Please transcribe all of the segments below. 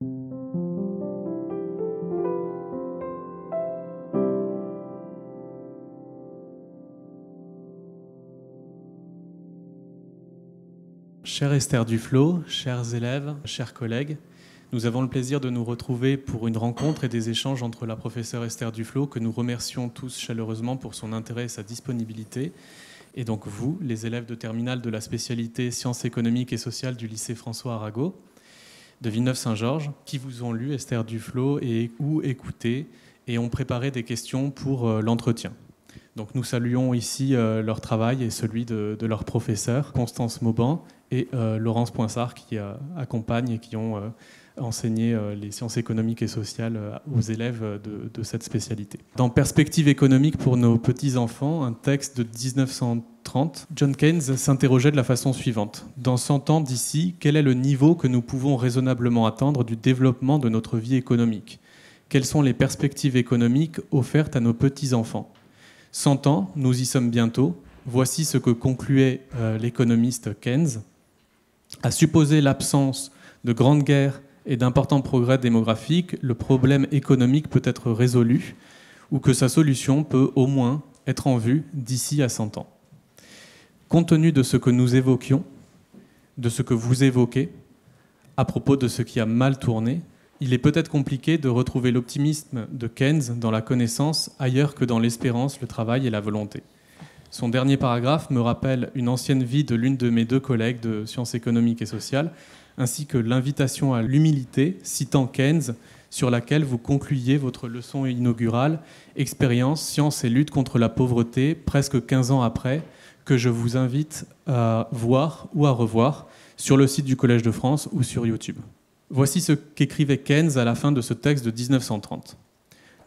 Chère Esther Duflo, chers élèves, chers collègues, nous avons le plaisir de nous retrouver pour une rencontre et des échanges entre la professeure Esther Duflo, que nous remercions tous chaleureusement pour son intérêt et sa disponibilité, et donc vous, les élèves de terminale de la spécialité sciences économiques et sociales du lycée François Arago de Villeneuve-Saint-Georges, qui vous ont lu Esther Duflo ou écouté et ont préparé des questions pour l'entretien. Donc nous saluons ici leur travail et celui de leurs professeurs, Constance Mauban et Laurence Poinsart, qui accompagnent et qui ont enseigné les sciences économiques et sociales aux élèves de cette spécialité. Dans Perspective économique pour nos petits-enfants, un texte de 1930, John Keynes s'interrogeait de la façon suivante. Dans 100 ans d'ici, quel est le niveau que nous pouvons raisonnablement attendre du développement de notre vie économique? Quelles sont les perspectives économiques offertes à nos petits-enfants? 100 ans, nous y sommes bientôt. Voici ce que concluait l'économiste Keynes. À supposer l'absence de grandes guerres et d'importants progrès démographiques, le problème économique peut être résolu ou que sa solution peut au moins être en vue d'ici à 100 ans. Compte tenu de ce que nous évoquions, de ce que vous évoquez, à propos de ce qui a mal tourné, il est peut-être compliqué de retrouver l'optimisme de Keynes dans la connaissance ailleurs que dans l'espérance, le travail et la volonté. Son dernier paragraphe me rappelle une ancienne vie de l'une de mes deux collègues de sciences économiques et sociales, ainsi que l'invitation à l'humilité, citant Keynes, sur laquelle vous concluiez votre leçon inaugurale « Expérience, science et lutte contre la pauvreté » presque 15 ans après, que je vous invite à voir ou à revoir sur le site du Collège de France ou sur YouTube. Voici ce qu'écrivait Keynes à la fin de ce texte de 1930.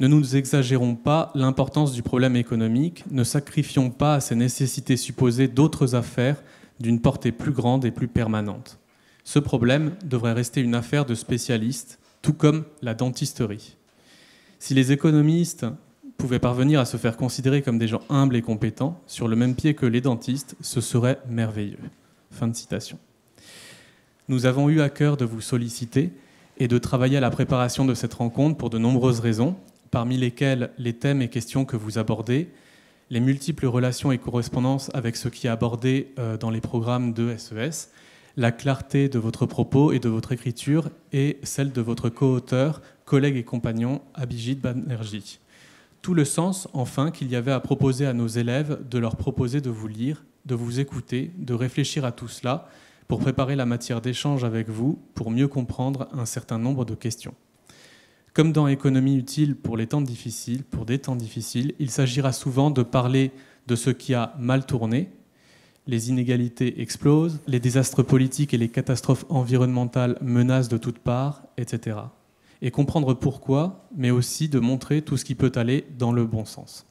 Ne nous exagérons pas l'importance du problème économique, ne sacrifions pas à ses nécessités supposées d'autres affaires d'une portée plus grande et plus permanente. Ce problème devrait rester une affaire de spécialistes, tout comme la dentisterie. Si les économistes pouvaient parvenir à se faire considérer comme des gens humbles et compétents, sur le même pied que les dentistes, ce serait merveilleux. Fin de citation. Nous avons eu à cœur de vous solliciter et de travailler à la préparation de cette rencontre pour de nombreuses raisons, parmi lesquelles les thèmes et questions que vous abordez, les multiples relations et correspondances avec ce qui est abordé dans les programmes de SES, la clarté de votre propos et de votre écriture et celle de votre co-auteur, collègue et compagnon Abhijit Banerjee. Tout le sens, enfin, qu'il y avait à proposer à nos élèves de leur proposer de vous lire, de vous écouter, de réfléchir à tout cela, pour préparer la matière d'échange avec vous, pour mieux comprendre un certain nombre de questions. Comme dans Économie utile pour les temps difficiles, pour des temps difficiles, il s'agira souvent de parler de ce qui a mal tourné. Les inégalités explosent, les désastres politiques et les catastrophes environnementales menacent de toutes parts, etc. Et comprendre pourquoi, mais aussi de montrer tout ce qui peut aller dans le bon sens.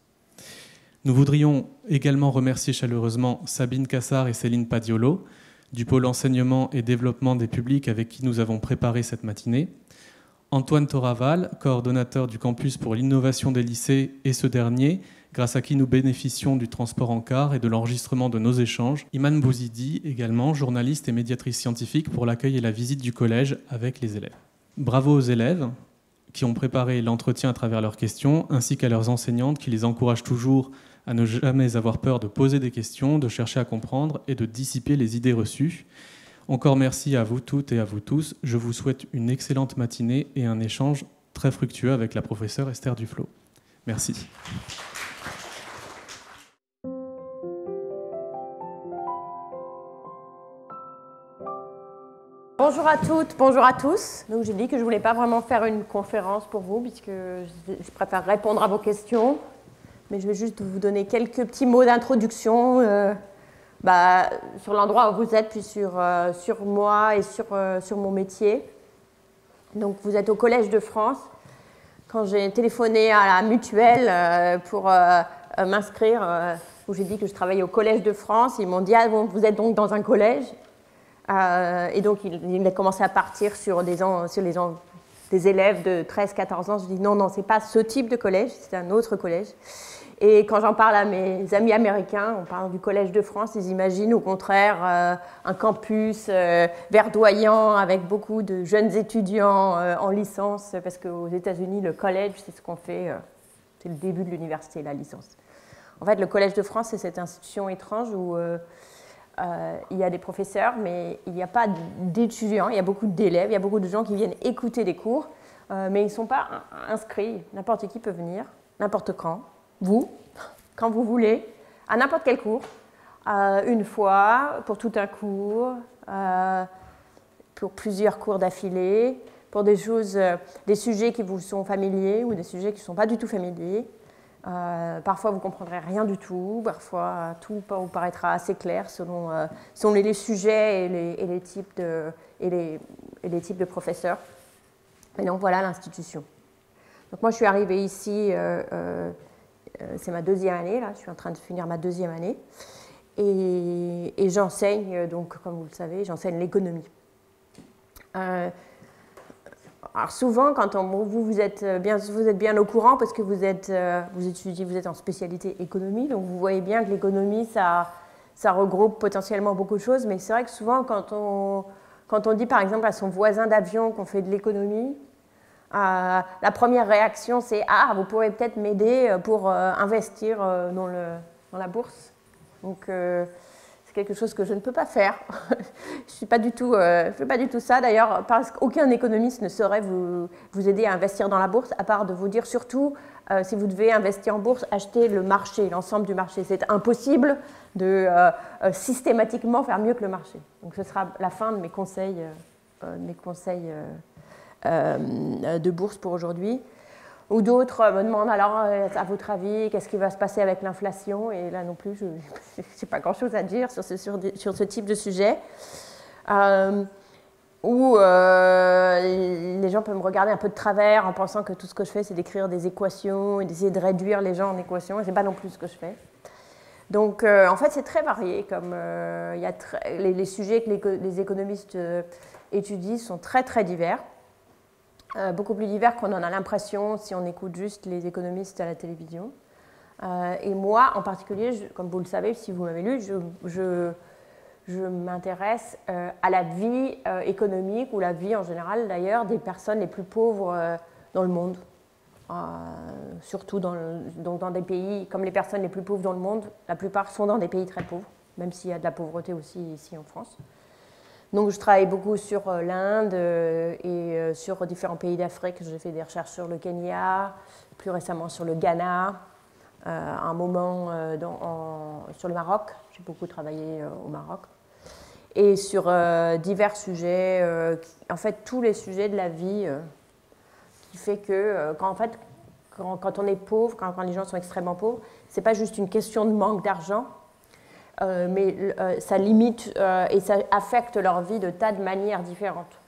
Nous voudrions également remercier chaleureusement Sabine Cassard et Céline Padiolo, du pôle enseignement et développement des publics avec qui nous avons préparé cette matinée, Antoine Toraval, coordonnateur du campus pour l'innovation des lycées, et ce dernier, grâce à qui nous bénéficions du transport en car et de l'enregistrement de nos échanges, Iman Bouzidi, également journaliste et médiatrice scientifique pour l'accueil et la visite du collège avec les élèves. Bravo aux élèves qui ont préparé l'entretien à travers leurs questions, ainsi qu'à leurs enseignantes qui les encouragent toujours à ne jamais avoir peur de poser des questions, de chercher à comprendre et de dissiper les idées reçues. Encore merci à vous toutes et à vous tous. Je vous souhaite une excellente matinée et un échange très fructueux avec la professeure Esther Duflo. Merci. Bonjour à toutes, bonjour à tous. Donc j'ai dit que je ne voulais pas vraiment faire une conférence pour vous, puisque je préfère répondre à vos questions. Mais je vais juste vous donner quelques petits mots d'introduction sur l'endroit où vous êtes, puis sur moi et sur mon métier. Donc vous êtes au Collège de France. Quand j'ai téléphoné à la mutuelle pour m'inscrire, où j'ai dit que je travaillais au Collège de France, ils m'ont dit « Ah bon, vous êtes donc dans un collège ?» Et donc il a commencé à partir sur des des élèves de 13-14 ans, je dis non, non, ce n'est pas ce type de collège, c'est un autre collège. Et quand j'en parle à mes amis américains, on parle du Collège de France, ils imaginent au contraire un campus verdoyant avec beaucoup de jeunes étudiants en licence, parce qu'aux États-Unis, le collège, c'est ce qu'on fait, c'est le début de l'université, la licence. En fait, le Collège de France, c'est cette institution étrange où il y a des professeurs, mais il n'y a pas d'étudiants, il y a beaucoup d'élèves, il y a beaucoup de gens qui viennent écouter des cours, mais ils ne sont pas inscrits. N'importe qui peut venir, n'importe quand vous voulez, à n'importe quel cours, une fois, pour tout un cours, pour plusieurs cours d'affilée, pour des choses, des sujets qui vous sont familiers ou des sujets qui ne sont pas du tout familiers. Parfois, vous ne comprendrez rien du tout. Parfois, tout vous paraîtra assez clair selon les sujets et les types de professeurs. Et donc, voilà l'institution. Donc, moi, je suis arrivée ici, c'est ma deuxième année, là. Je suis en train de finir ma deuxième année. Et j'enseigne, donc, comme vous le savez, j'enseigne l'économie. Alors souvent, quand vous êtes bien au courant parce que vous êtes en spécialité économie, donc vous voyez bien que l'économie, ça regroupe potentiellement beaucoup de choses, mais c'est vrai que souvent, quand on dit par exemple à son voisin d'avion qu'on fait de l'économie, la première réaction c'est « Ah, vous pourrez peut-être m'aider pour investir dans la bourse ». Donc, quelque chose que je ne peux pas faire. Je ne fais pas du tout ça. D'ailleurs, parce qu'aucun économiste ne saurait vous aider à investir dans la bourse, à part de vous dire surtout, si vous devez investir en bourse, achetez le marché, l'ensemble du marché. C'est impossible de systématiquement faire mieux que le marché. Donc ce sera la fin de mes conseils de bourse pour aujourd'hui. Ou d'autres me demandent alors, à votre avis, qu'est-ce qui va se passer avec l'inflation? Et là non plus, je n'ai pas grand-chose à dire sur ce type de sujet. Où les gens peuvent me regarder un peu de travers en pensant que tout ce que je fais, c'est d'écrire des équations et d'essayer de réduire les gens en équations. Et ce n'est pas non plus ce que je fais. Donc, en fait, c'est très varié. Comme, les sujets que les économistes étudient sont très, très divers. Beaucoup plus divers qu'on en a l'impression si on écoute juste les économistes à la télévision. Et moi, en particulier, comme vous le savez, si vous m'avez lu, je m'intéresse à la vie économique ou la vie en général, d'ailleurs, des personnes les plus pauvres dans le monde. Surtout dans des pays, comme les personnes les plus pauvres dans le monde, la plupart sont dans des pays très pauvres, même s'il y a de la pauvreté aussi ici en France. Donc, je travaille beaucoup sur l'Inde et sur différents pays d'Afrique. J'ai fait des recherches sur le Kenya, plus récemment sur le Ghana, un moment sur le Maroc. J'ai beaucoup travaillé au Maroc. Et sur divers sujets, en fait, tous les sujets de la vie, qui fait que quand on est pauvre, quand les gens sont extrêmement pauvres, ce n'est pas juste une question de manque d'argent, mais ça limite et ça affecte leur vie de tas de manières différentes.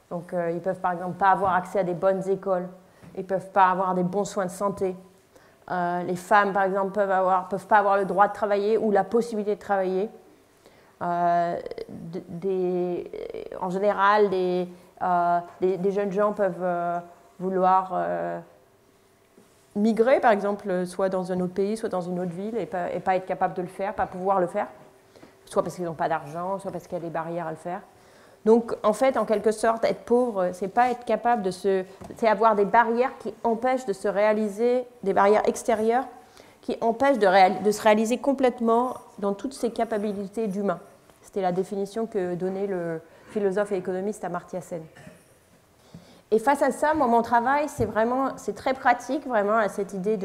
Donc, ils ne peuvent par exemple pas avoir accès à des bonnes écoles, ils ne peuvent pas avoir des bons soins de santé. Les femmes, par exemple, peuvent pas avoir le droit de travailler ou la possibilité de travailler. En général, des jeunes gens peuvent vouloir migrer, par exemple, soit dans un autre pays, soit dans une autre ville, et pas être capable de le faire, pas pouvoir le faire, soit parce qu'ils n'ont pas d'argent, soit parce qu'il y a des barrières à le faire. Donc, en fait, en quelque sorte, être pauvre, c'est pas être capable c'est avoir des barrières qui empêchent de se réaliser, des barrières extérieures qui empêchent de se réaliser complètement dans toutes ses capacités d'humain. C'était la définition que donnait le philosophe et économiste Amartya Sen. Et face à ça, moi, mon travail, c'est très pratique, vraiment, à cette idée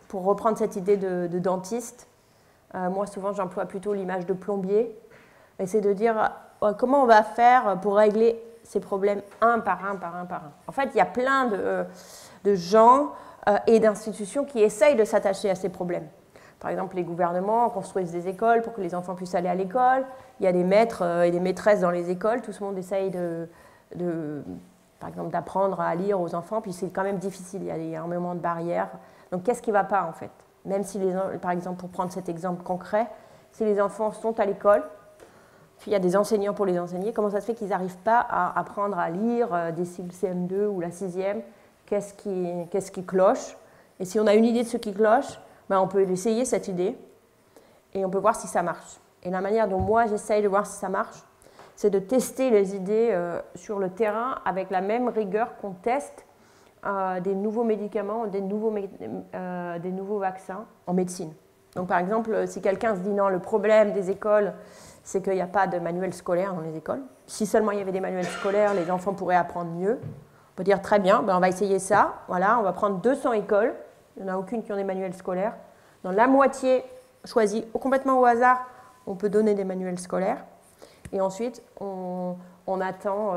pour reprendre cette idée de dentiste. Moi, souvent, j'emploie plutôt l'image de plombier. Et c'est de dire comment on va faire pour régler ces problèmes un par un. En fait, il y a plein de gens et d'institutions qui essayent de s'attacher à ces problèmes. Par exemple, les gouvernements construisent des écoles pour que les enfants puissent aller à l'école. Il y a des maîtres et des maîtresses dans les écoles. Tout le monde essaye par exemple, d'apprendre à lire aux enfants, puis c'est quand même difficile, il y a énormément de barrières. Donc, qu'est-ce qui ne va pas, en fait? Même si, par exemple, pour prendre cet exemple concret, si les enfants sont à l'école, Puis il y a des enseignants pour les enseigner. Comment ça se fait qu'ils n'arrivent pas à apprendre à lire d'ici le CM2 ou la 6e? Qu'est-ce qui cloche? Et si on a une idée de ce qui cloche, ben on peut essayer cette idée et on peut voir si ça marche. Et la manière dont moi j'essaye de voir si ça marche, c'est de tester les idées sur le terrain avec la même rigueur qu'on teste des nouveaux médicaments, des nouveaux vaccins en médecine. Donc par exemple, si quelqu'un se dit non, le problème des écoles, c'est qu'il n'y a pas de manuel scolaire dans les écoles. Si seulement il y avait des manuels scolaires, les enfants pourraient apprendre mieux. On peut dire très bien, ben on va essayer ça. Voilà, on va prendre 200 écoles. Il n'y en a aucune qui ont des manuels scolaires. Dans la moitié choisie complètement au hasard, on peut donner des manuels scolaires. Et ensuite, on attend,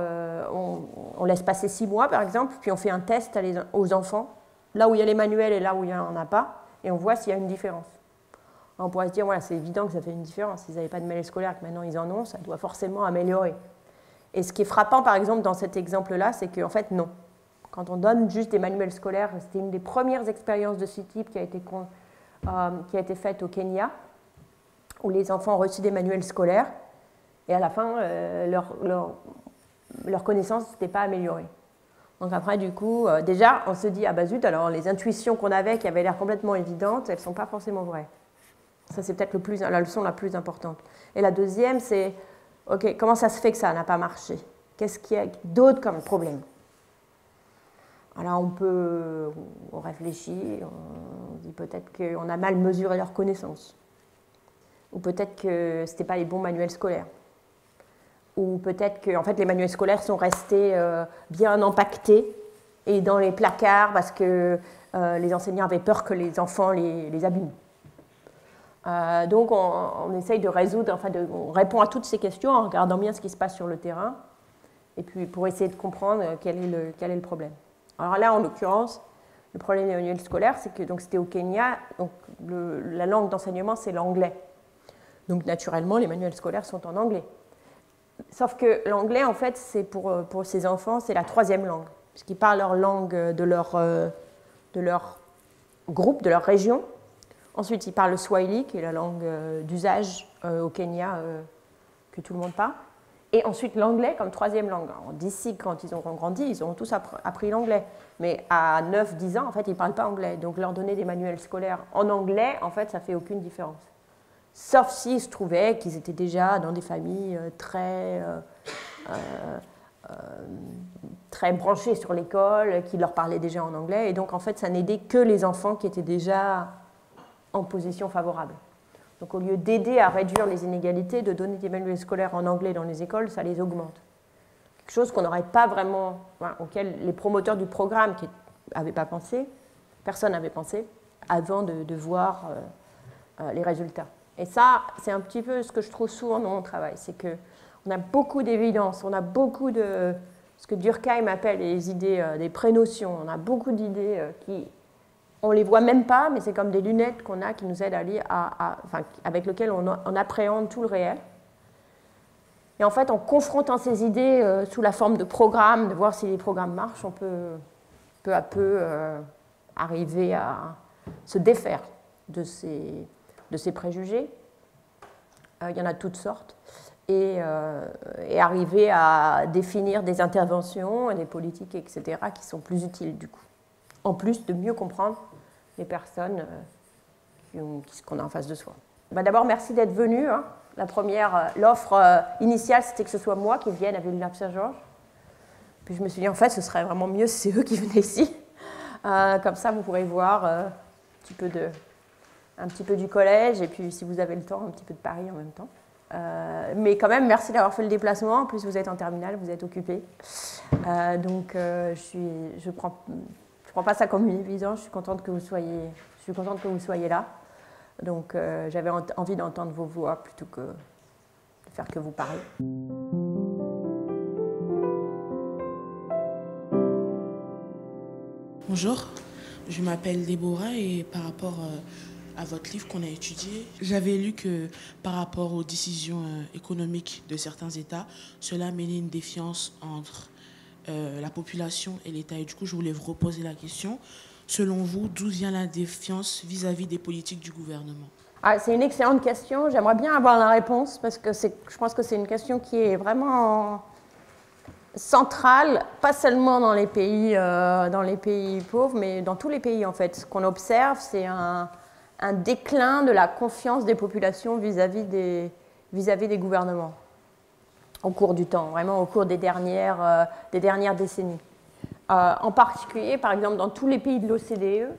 on laisse passer 6 mois par exemple, puis on fait un test aux enfants, là où il y a les manuels et là où il n'y en a pas, et on voit s'il y a une différence. On pourrait se dire, voilà, c'est évident que ça fait une différence. S'ils n'avaient pas de manuels scolaires, que maintenant ils en ont, ça doit forcément améliorer. Et ce qui est frappant, par exemple, dans cet exemple-là, c'est qu'en fait, non. Quand on donne juste des manuels scolaires, c'était une des premières expériences de ce type qui a été faite au Kenya, où les enfants ont reçu des manuels scolaires, et à la fin, leur connaissance n'était pas améliorée. Donc après, du coup, déjà, on se dit, ah bah zut, alors les intuitions qu'on avait, qui avaient l'air complètement évidentes, elles ne sont pas forcément vraies. Ça, c'est peut-être la leçon la plus importante. Et la deuxième, c'est, ok, comment ça se fait que ça n'a pas marché? Qu'est-ce qu'il y a d'autre comme problème? Alors on réfléchit, on dit peut-être qu'on a mal mesuré leurs connaissances. Ou peut-être que ce n'étaient pas les bons manuels scolaires. Ou peut-être que en fait, les manuels scolaires sont restés bien empaquetés et dans les placards parce que les enseignants avaient peur que les enfants les abîment. Donc on essaye de résoudre, on répond à toutes ces questions en regardant bien ce qui se passe sur le terrain et puis pour essayer de comprendre quel est le problème. Alors là, en l'occurrence, le problème des manuels scolaires, c'est que c'était au Kenya, donc la langue d'enseignement, c'est l'anglais. Donc naturellement, les manuels scolaires sont en anglais. Sauf que l'anglais, en fait, c'est pour ces enfants, c'est la 3e langue, puisqu'ils parlent leur langue de leur groupe, de leur région. Ensuite, ils parlent le swahili, qui est la langue d'usage au Kenya que tout le monde parle. Et ensuite, l'anglais comme 3e langue. D'ici, quand ils auront grandi, ils auront tous appris l'anglais. Mais à 9-10 ans, en fait, ils ne parlent pas anglais. Donc, leur donner des manuels scolaires en anglais, en fait, ça ne fait aucune différence. Sauf s'il se trouvait qu'ils étaient déjà dans des familles très branchées sur l'école, qui leur parlaient déjà en anglais. Et donc, en fait, ça n'aidait que les enfants qui étaient déjà en position favorable. Donc, au lieu d'aider à réduire les inégalités, de donner des manuels scolaires en anglais dans les écoles, ça les augmente. Quelque chose qu'on n'aurait pas vraiment, auquel les promoteurs du programme n'avaient pas pensé, personne n'avait pensé, avant de voir les résultats. Et ça, c'est un petit peu ce que je trouve souvent dans mon travail, c'est qu'on a beaucoup d'évidence, on a beaucoup de ce que Durkheim appelle les idées des prénotions, on a beaucoup d'idées qui, on ne les voit même pas, mais c'est comme des lunettes qu'on a qui nous aident à lire, avec lesquelles on appréhende tout le réel. Et en fait, en confrontant ces idées sous la forme de programmes, de voir si les programmes marchent, on peut peu à peu arriver à se défaire de ces préjugés. Il y en a de toutes sortes. Et arriver à définir des interventions et des politiques, etc., qui sont plus utiles, du coup. En plus de mieux comprendre les personnes qu'on a en face de soi. D'abord, merci d'être venu. L'offre initiale, c'était que ce soit moi qui vienne à Villeneuve-Saint-Georges. Puis je me suis dit, en fait, ce serait vraiment mieux si c'est eux qui venaient ici. Comme ça, vous pourrez voir un petit peu du collège, et puis, si vous avez le temps, un petit peu de Paris en même temps. Mais quand même, merci d'avoir fait le déplacement. En plus, vous êtes en terminale, vous êtes occupés. Donc, je prends pas ça comme une évidence. Je suis contente que vous soyez là. Donc, j'avais envie d'entendre vos voix plutôt que de faire que vous parlez. Bonjour, je m'appelle Déborah et par rapport à votre livre qu'on a étudié, j'avais lu que par rapport aux décisions économiques de certains États, cela menait une défiance entre la population et l'État. Et du coup, je voulais vous reposer la question. Selon vous, d'où vient la défiance vis-à-vis des politiques du gouvernement? Ah, c'est une excellente question. J'aimerais bien avoir la réponse parce que je pense que c'est une question qui est vraiment centrale, pas seulement dans les pays pauvres, mais dans tous les pays en fait. Ce qu'on observe, c'est un déclin de la confiance des populations vis-à-vis des gouvernements au cours du temps, vraiment au cours des dernières décennies. En particulier, par exemple, dans tous les pays de l'OCDE,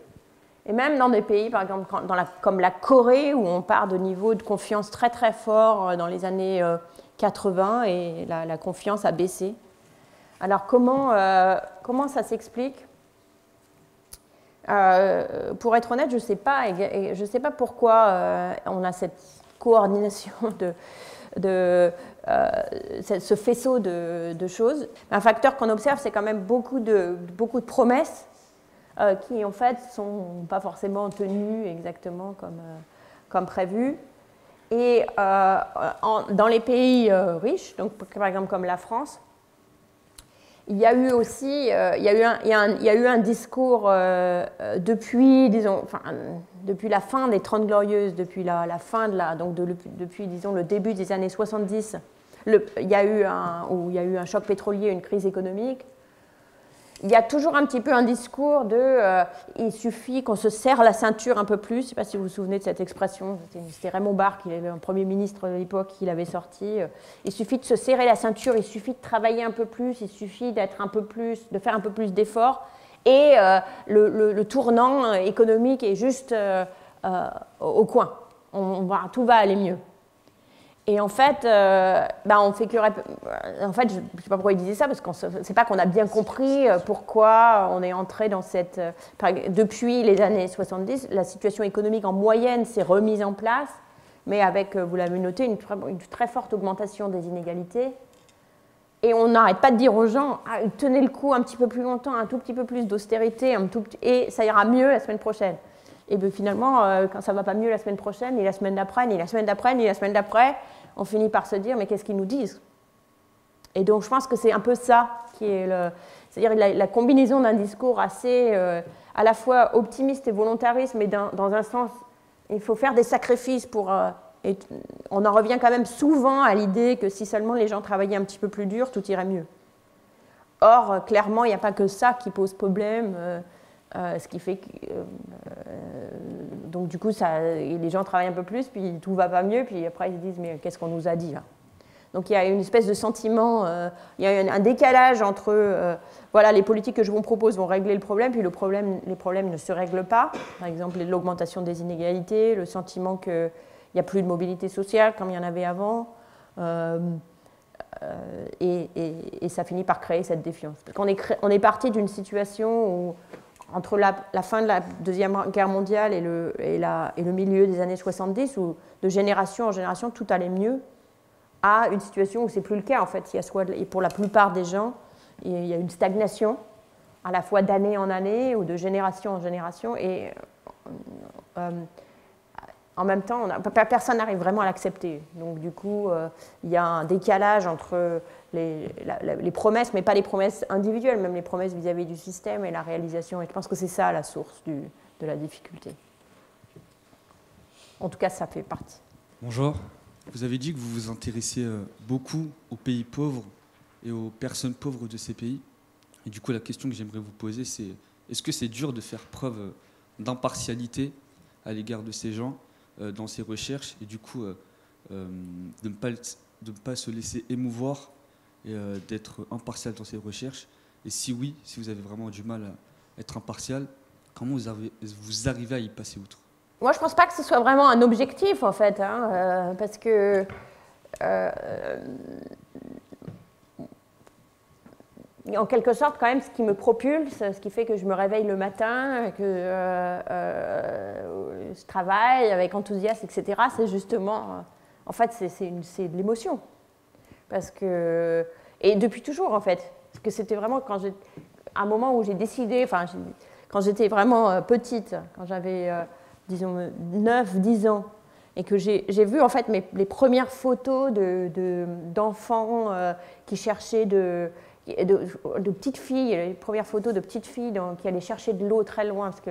et même dans des pays, par exemple, comme la Corée, où on part de niveaux de confiance très très forts dans les années 80, et la confiance a baissé. Alors comment ça s'explique ? Pour être honnête, je ne sais pas pourquoi on a cette coordination ce faisceau de choses. Un facteur qu'on observe, c'est quand même beaucoup de promesses qui, en fait, ne sont pas forcément tenues exactement comme prévu. Et dans les pays riches, donc par exemple comme la France, il y a eu aussi un discours depuis la fin des 30 Glorieuses, depuis la fin depuis disons le début des années 70, il y a eu un choc pétrolier, une crise économique. Il y a toujours un petit peu un discours il suffit qu'on se serre la ceinture un peu plus. Je ne sais pas si vous vous souvenez de cette expression. C'était Raymond Barre, qui était un Premier ministre de l'époque, qui l'avait sorti. Il suffit de se serrer la ceinture, il suffit de travailler un peu plus, il suffit de faire un peu plus d'efforts. Et le tournant économique est juste au coin. Tout va aller mieux. Et en fait, en fait, je ne sais pas pourquoi il disait ça, parce que c'est pas qu'on a bien compris pourquoi on est entré dans cette... Depuis les années 70, la situation économique en moyenne s'est remise en place, mais avec, vous l'avez noté, une très forte augmentation des inégalités. Et on n'arrête pas de dire aux gens, tenez le coup un petit peu plus longtemps, un tout petit peu plus d'austérité, et ça ira mieux la semaine prochaine. Et bien finalement, quand ça ne va pas mieux la semaine prochaine, ni la semaine d'après, ni la semaine d'après, ni la semaine d'après, on finit par se dire, mais qu'est-ce qu'ils nous disent ? Et donc je pense que c'est un peu ça qui est c'est-à-dire la combinaison d'un discours assez à la fois optimiste et volontariste, mais dans un sens, il faut faire des sacrifices pour... et on en revient quand même souvent à l'idée que si seulement les gens travaillaient un petit peu plus dur, tout irait mieux. Or, clairement, il n'y a pas que ça qui pose problème. Ce qui fait que donc du coup les gens travaillent un peu plus, puis tout va pas mieux, puis après ils se disent mais qu'est-ce qu'on nous a dit là ? Donc il y a une espèce de sentiment, il y a un décalage entre voilà, les politiques que je vous propose vont régler le problème, puis les problèmes ne se règlent pas. Par exemple l'augmentation des inégalités, le sentiment qu'il n'y a plus de mobilité sociale comme il y en avait avant. Et ça finit par créer cette défiance. On est parti d'une situation où entre la fin de la Deuxième Guerre mondiale et le milieu des années 70, où de génération en génération, tout allait mieux, à une situation où ce n'est plus le cas, en fait. Et pour la plupart des gens, il y a une stagnation, à la fois d'année en année ou de génération en génération, et en même temps, personne n'arrive vraiment à l'accepter. Donc du coup, il y a un décalage entre les promesses, mais pas les promesses individuelles, même les promesses vis-à-vis du système et la réalisation. Et je pense que c'est ça la source de la difficulté. En tout cas, ça fait partie. Bonjour. Vous avez dit que vous vous intéressiez beaucoup aux pays pauvres et aux personnes pauvres de ces pays. Et du coup, la question que j'aimerais vous poser, c'est est-ce que c'est dur de faire preuve d'impartialité à l'égard de ces gens dans ces recherches, et du coup de ne pas se laisser émouvoir et d'être impartial dans ces recherches? Et si oui, si vous avez vraiment du mal à être impartial, comment vous arrivez à y passer outre? Moi, je ne pense pas que ce soit vraiment un objectif, en fait, parce que en quelque sorte, quand même, ce qui me propulse, ce qui fait que je me réveille le matin, que je travaille avec enthousiasme, etc., c'est justement, en fait, c'est de l'émotion. Parce que, et depuis toujours, en fait, parce que c'était vraiment un moment où j'ai décidé, enfin, quand j'étais vraiment petite, quand j'avais, disons, 9-10 ans, et que j'ai vu, en fait, les premières photos d'enfants qui cherchaient de petites filles, les premières photos de petites filles qui allaient chercher de l'eau très loin, parce que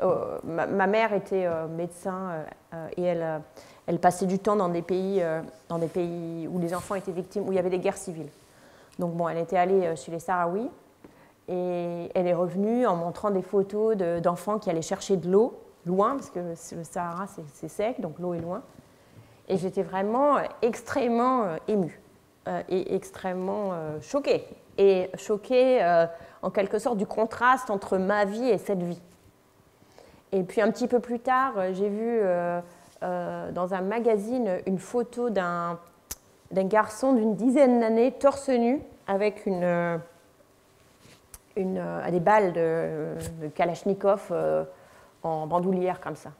Ma mère était médecin et elle passait du temps dans des pays où les enfants étaient victimes, où il y avait des guerres civiles. Donc bon, elle était allée chez les Sahraouis et elle est revenue en montrant des photos d'enfants qui allaient chercher de l'eau loin, parce que le Sahara c'est sec, donc l'eau est loin. Et j'étais vraiment extrêmement émue et extrêmement choquée. Et choquée en quelque sorte du contraste entre ma vie et cette vie. Et puis un petit peu plus tard, j'ai vu dans un magazine une photo d'un garçon d'une dizaine d'années, torse nu, avec des balles de Kalachnikov en bandoulière comme ça.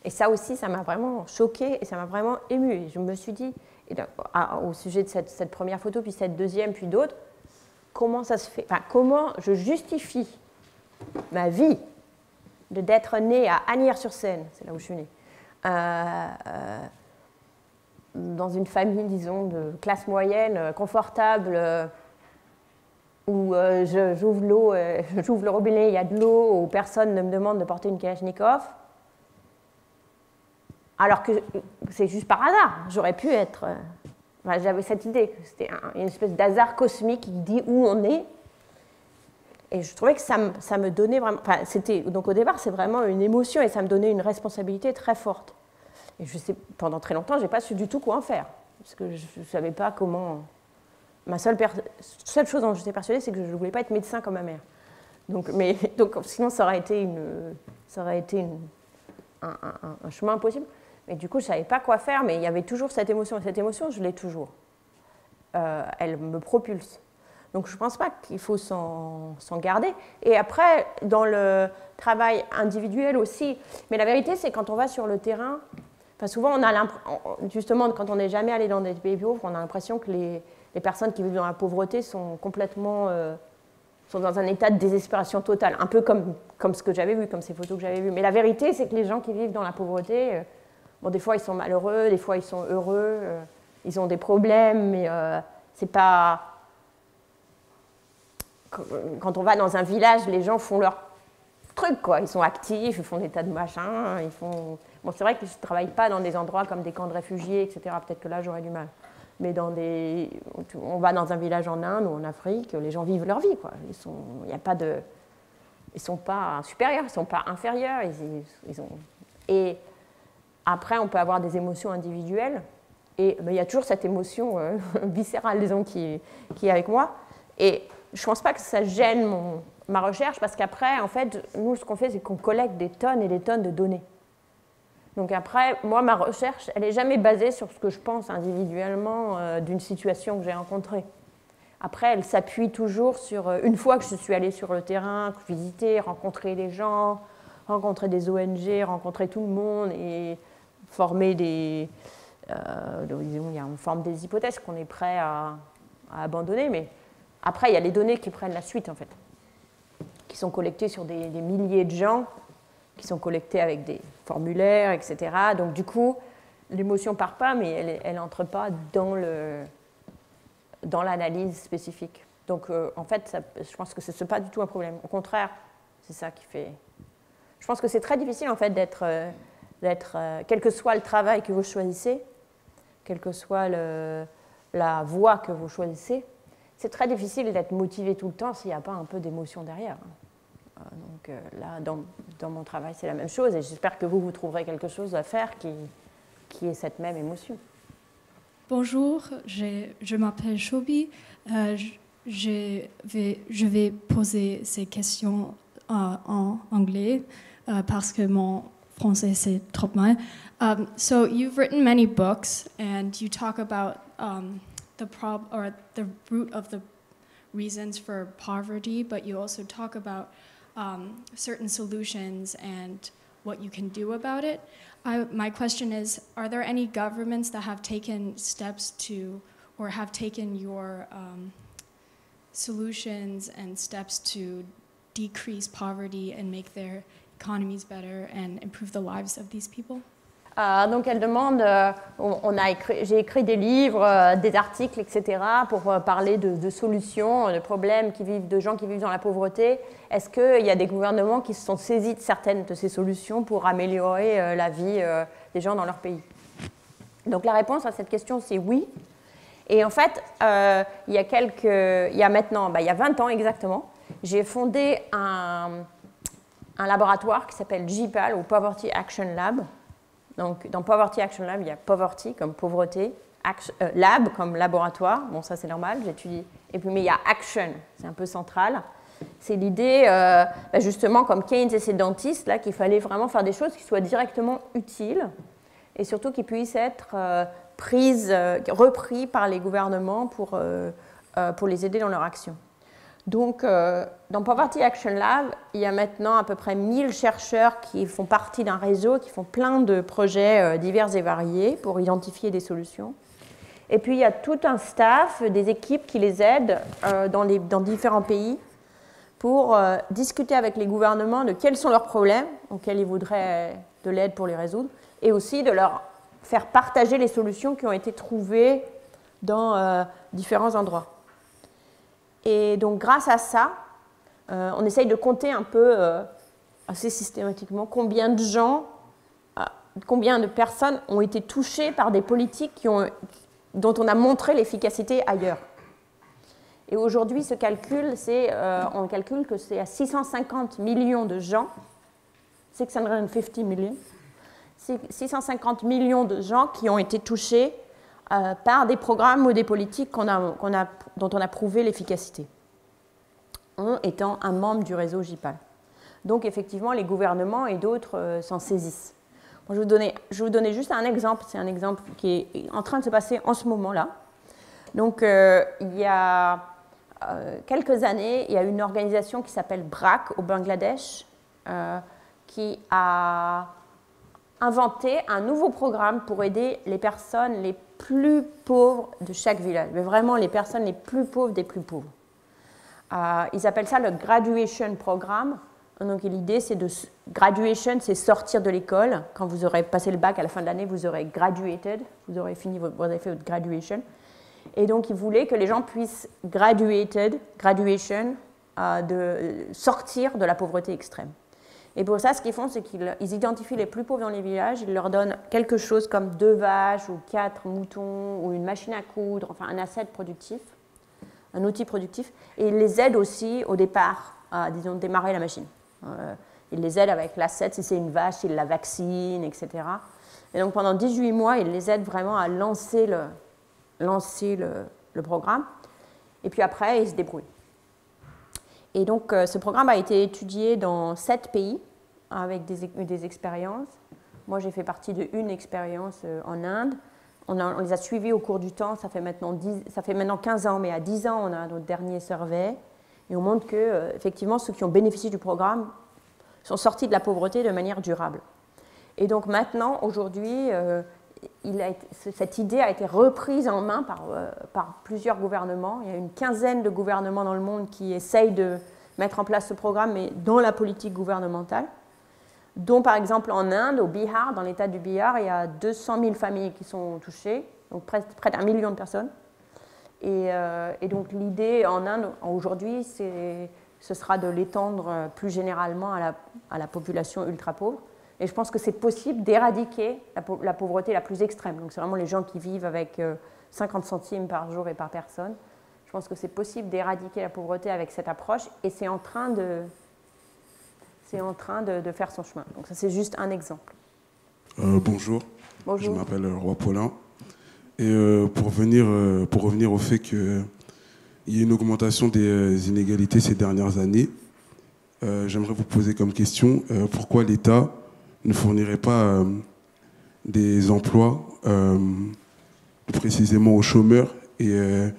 Et ça aussi, ça m'a vraiment choquée et ça m'a vraiment émue. Et je me suis dit, au sujet de cette première photo, puis cette deuxième, puis d'autres, comment ça se fait, enfin, comment je justifie ma vie d'être née à Asnières-sur-Seine, c'est là où je suis née, dans une famille, disons, de classe moyenne, confortable, où j'ouvre l'eau, j'ouvre le robinet, il y a de l'eau, où personne ne me demande de porter une Kalachnikov. Alors que c'est juste par hasard, j'aurais pu être... Enfin, j'avais cette idée que c'était une espèce d'hasard cosmique qui dit où on est. Et je trouvais que ça me donnait vraiment... Enfin, donc au départ, c'est vraiment une émotion et ça me donnait une responsabilité très forte. Et je sais, pendant très longtemps, je n'ai pas su du tout quoi en faire. Parce que je ne savais pas comment... Ma seule chose dont j'étais persuadée, c'est que je ne voulais pas être médecin comme ma mère. Donc sinon, ça aurait été un chemin impossible. Mais du coup, je ne savais pas quoi faire, mais il y avait toujours cette émotion. Et cette émotion, je l'ai toujours. Elle me propulse. Donc je ne pense pas qu'il faut s'en garder. Et après, dans le travail individuel aussi. Mais la vérité, c'est quand on va sur le terrain, enfin, souvent, justement, quand on n'est jamais allé dans des pays pauvres, on a l'impression que les personnes qui vivent dans la pauvreté sont complètement... sont dans un état de désespération totale. Un peu comme ce que j'avais vu, comme ces photos que j'avais vues. Mais la vérité, c'est que les gens qui vivent dans la pauvreté... Bon, des fois, ils sont malheureux, des fois, ils sont heureux, ils ont des problèmes, mais c'est pas... Quand on va dans un village, les gens font leur truc, quoi. Ils sont actifs, ils font des tas de machins, ils font... Bon, c'est vrai que je ne travaille pas dans des endroits comme des camps de réfugiés, etc. Peut-être que là, j'aurais du mal. Mais on va dans un village en Inde ou en Afrique, les gens vivent leur vie, quoi. Il n'y a pas de... Ils ne sont pas supérieurs, ils ne sont pas inférieurs. Et après, on peut avoir des émotions individuelles. Et il y a toujours cette émotion viscérale, disons, qui est avec moi. Et je ne pense pas que ça gêne ma recherche, parce qu'après, en fait, nous, ce qu'on fait, c'est qu'on collecte des tonnes et des tonnes de données. Donc après, moi, ma recherche, elle n'est jamais basée sur ce que je pense individuellement d'une situation que j'ai rencontrée. Après, elle s'appuie toujours sur, une fois que je suis allée sur le terrain, visiter, rencontrer les gens, rencontrer des ONG, rencontrer tout le monde et former on forme des hypothèses qu'on est prêt à abandonner, mais après, il y a les données qui prennent la suite, en fait, qui sont collectées sur des milliers de gens, qui sont collectées avec des formulaires, etc. Donc, du coup, l'émotion part pas, mais elle n'entre pas dans l'analyse spécifique. Donc, en fait, je pense que ce n'est pas du tout un problème. Au contraire, c'est ça qui fait... Je pense que c'est très difficile, en fait, d'être quel que soit le travail que vous choisissez, quelle que soit la voie que vous choisissez, c'est très difficile d'être motivé tout le temps s'il n'y a pas un peu d'émotion derrière. Donc là, dans mon travail, c'est la même chose, et j'espère que vous trouverez quelque chose à faire qui ait cette même émotion. Bonjour, je m'appelle Shobi. Je vais poser ces questions en anglais parce que mon français c'est trop mal. So you've written many books and you talk about the root of the reasons for poverty, but you also talk about certain solutions and what you can do about it. My question is, are there any governments that have taken steps to, or have taken your solutions and steps to decrease poverty and make their economies better and improve the lives of these people? Donc elle demande, j'ai écrit des livres, des articles, etc. pour parler de solutions, de problèmes de gens qui vivent dans la pauvreté. Est-ce qu'il y a des gouvernements qui se sont saisis de certaines de ces solutions pour améliorer la vie des gens dans leur pays? Donc la réponse à cette question, c'est oui. Et en fait, il y a 20 ans exactement, j'ai fondé un laboratoire qui s'appelle GPAL, ou Poverty Action Lab. Donc, dans Poverty Action Lab, il y a Poverty comme pauvreté, Lab comme laboratoire, bon ça c'est normal, j'étudie, et puis mais il y a Action, c'est un peu central. C'est l'idée, justement comme Keynes et ses dentistes, là, qu'il fallait vraiment faire des choses qui soient directement utiles, et surtout qui puissent être repris par les gouvernements pour les aider dans leur action. Donc, dans Poverty Action Lab, il y a maintenant à peu près 1000 chercheurs qui font partie d'un réseau, qui font plein de projets divers et variés pour identifier des solutions. Et puis, il y a tout un staff, des équipes qui les aident dans différents pays pour discuter avec les gouvernements de quels sont leurs problèmes auxquels ils voudraient de l'aide pour les résoudre, et aussi de leur faire partager les solutions qui ont été trouvées dans différents endroits. Et donc, grâce à ça, on essaye de compter un peu, assez systématiquement, combien de personnes ont été touchées par des politiques dont on a montré l'efficacité ailleurs. Et aujourd'hui, on calcule que c'est à 650 millions de gens, 650 millions, 650 millions de gens qui ont été touchés par des programmes ou des politiques dont on a prouvé l'efficacité, en étant un membre du réseau GPAL. Donc effectivement, les gouvernements et d'autres s'en saisissent. Bon, je vais vous donner juste un exemple, c'est un exemple qui est en train de se passer en ce moment-là. Donc il y a quelques années, il y a une organisation qui s'appelle BRAC au Bangladesh qui a inventé un nouveau programme pour aider les personnes les plus pauvres de chaque village, mais vraiment les personnes les plus pauvres des plus pauvres. Ils appellent ça le Graduation Programme. Donc l'idée, c'est graduation, c'est sortir de l'école. Quand vous aurez passé le bac à la fin de l'année, vous aurez graduated, vous aurez fait votre graduation. Et donc ils voulaient que les gens puissent graduation, de sortir de la pauvreté extrême. Et pour ça, ce qu'ils font, c'est qu'ils identifient les plus pauvres dans les villages, ils leur donnent quelque chose comme 2 vaches ou 4 moutons ou une machine à coudre, enfin un asset productif, un outil productif, et ils les aident aussi au départ à, disons, démarrer la machine. Ils les aident avec l'asset, si c'est une vache, ils la vaccinent, etc. Et donc pendant 18 mois, ils les aident vraiment à lancer le programme, et puis après, ils se débrouillent. Et donc, ce programme a été étudié dans 7 pays avec des expériences. Moi, j'ai fait partie d'une expérience en Inde. On les a suivis au cours du temps. Ça fait maintenant 15 ans, mais à 10 ans, on a notre dernier survey. Et on montre que, effectivement, ceux qui ont bénéficié du programme sont sortis de la pauvreté de manière durable. Et donc maintenant, aujourd'hui, cette idée a été reprise en main par plusieurs gouvernements. Il y a une quinzaine de gouvernements dans le monde qui essayent de mettre en place ce programme, mais dans la politique gouvernementale, dont par exemple en Inde, au Bihar, dans l'état du Bihar, il y a 200 000 familles qui sont touchées, donc près d'1 million de personnes. Et donc l'idée en Inde, aujourd'hui, ce sera de l'étendre plus généralement à la population ultra pauvre. Et je pense que c'est possible d'éradiquer la pauvreté la plus extrême. Donc c'est vraiment les gens qui vivent avec 50 centimes par jour et par personne. Je pense que c'est possible d'éradiquer la pauvreté avec cette approche, et c'est en train de faire son chemin. Donc ça, c'est juste un exemple. Bonjour. Bonjour. Je m'appelle Roi Paulin. Et pour revenir au fait qu'il y ait une augmentation des inégalités ces dernières années, j'aimerais vous poser comme question pourquoi l'État ne fournirait pas des emplois plus précisément aux chômeurs, et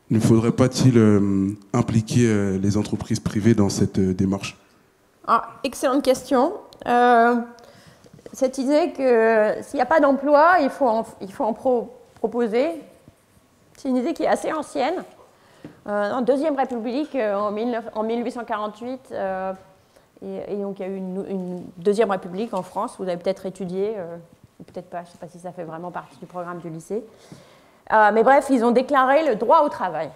ne faudrait pas-il impliquer les entreprises privées dans cette démarche? Excellente question. Cette idée que s'il n'y a pas d'emploi, il faut en proposer, c'est une idée qui est assez ancienne. En Deuxième République, en 1848, Et donc il y a eu une deuxième république en France, vous avez peut-être étudié, peut-être pas, je ne sais pas si ça fait vraiment partie du programme du lycée. Mais bref, ils ont déclaré le droit au travail.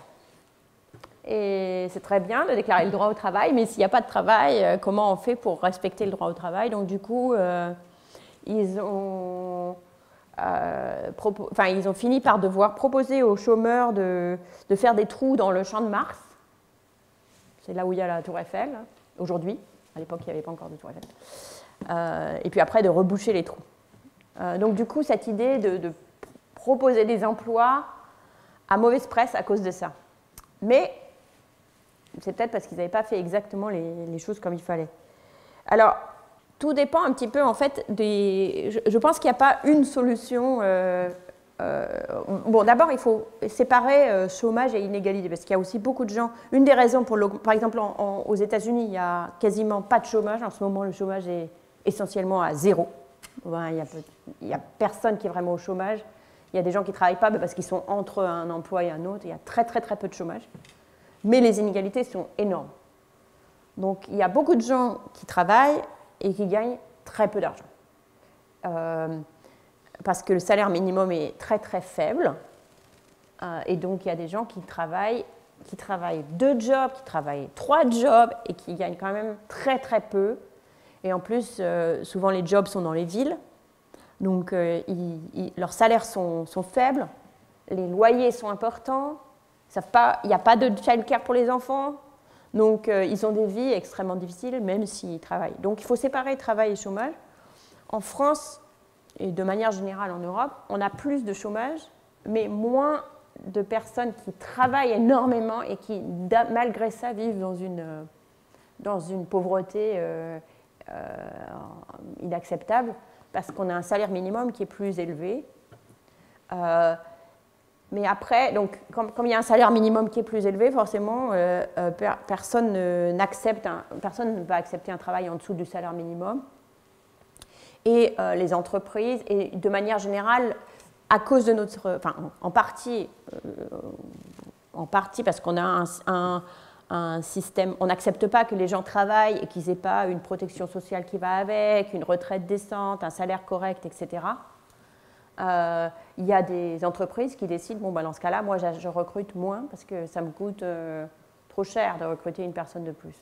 Et c'est très bien de déclarer le droit au travail, mais s'il n'y a pas de travail, comment on fait pour respecter le droit au travail? Donc du coup, ils ont fini par devoir proposer aux chômeurs de faire des trous dans le champ de Mars. C'est là où il y a la tour Eiffel, aujourd'hui. À l'époque, il n'y avait pas encore de tour Eiffel. Et puis après, de reboucher les trous. Donc du coup, cette idée de proposer des emplois a mauvaise presse à cause de ça. Mais c'est peut-être parce qu'ils n'avaient pas fait exactement les choses comme il fallait. Alors, tout dépend un petit peu, en fait, je pense qu'il n'y a pas une solution. Bon, d'abord, il faut séparer chômage et inégalité, parce qu'il y a aussi beaucoup de gens. Une des raisons par exemple, aux États-Unis, il n'y a quasiment pas de chômage. En ce moment, le chômage est essentiellement à zéro. Il n'y a personne qui est vraiment au chômage. Il y a des gens qui ne travaillent pas parce qu'ils sont entre un emploi et un autre. Il y a très, très, très peu de chômage. Mais les inégalités sont énormes. Donc, il y a beaucoup de gens qui travaillent et qui gagnent très peu d'argent. Parce que le salaire minimum est très, très faible. Et donc, il y a des gens qui travaillent 2 jobs, qui travaillent 3 jobs et qui gagnent quand même très, très peu. Et en plus, souvent, les jobs sont dans les villes. Donc, leurs salaires sont faibles. Les loyers sont importants. Il n'y a pas de childcare pour les enfants, donc ils ont des vies extrêmement difficiles, même s'ils travaillent. Donc il faut séparer travail et chômage. En France, et de manière générale en Europe, on a plus de chômage, mais moins de personnes qui travaillent énormément et qui, malgré ça, vivent dans une pauvreté inacceptable, parce qu'on a un salaire minimum qui est plus élevé. Mais après, donc, comme il y a un salaire minimum qui est plus élevé, forcément, personne ne va accepter un travail en dessous du salaire minimum. Et les entreprises, et de manière générale, à cause de notre... Enfin, en partie parce qu'on a un système... On n'accepte pas que les gens travaillent et qu'ils n'aient pas une protection sociale qui va avec, une retraite décente, un salaire correct, etc. Il y a des entreprises qui décident, bon, dans ce cas-là, moi, je recrute moins parce que ça me coûte trop cher de recruter une personne de plus.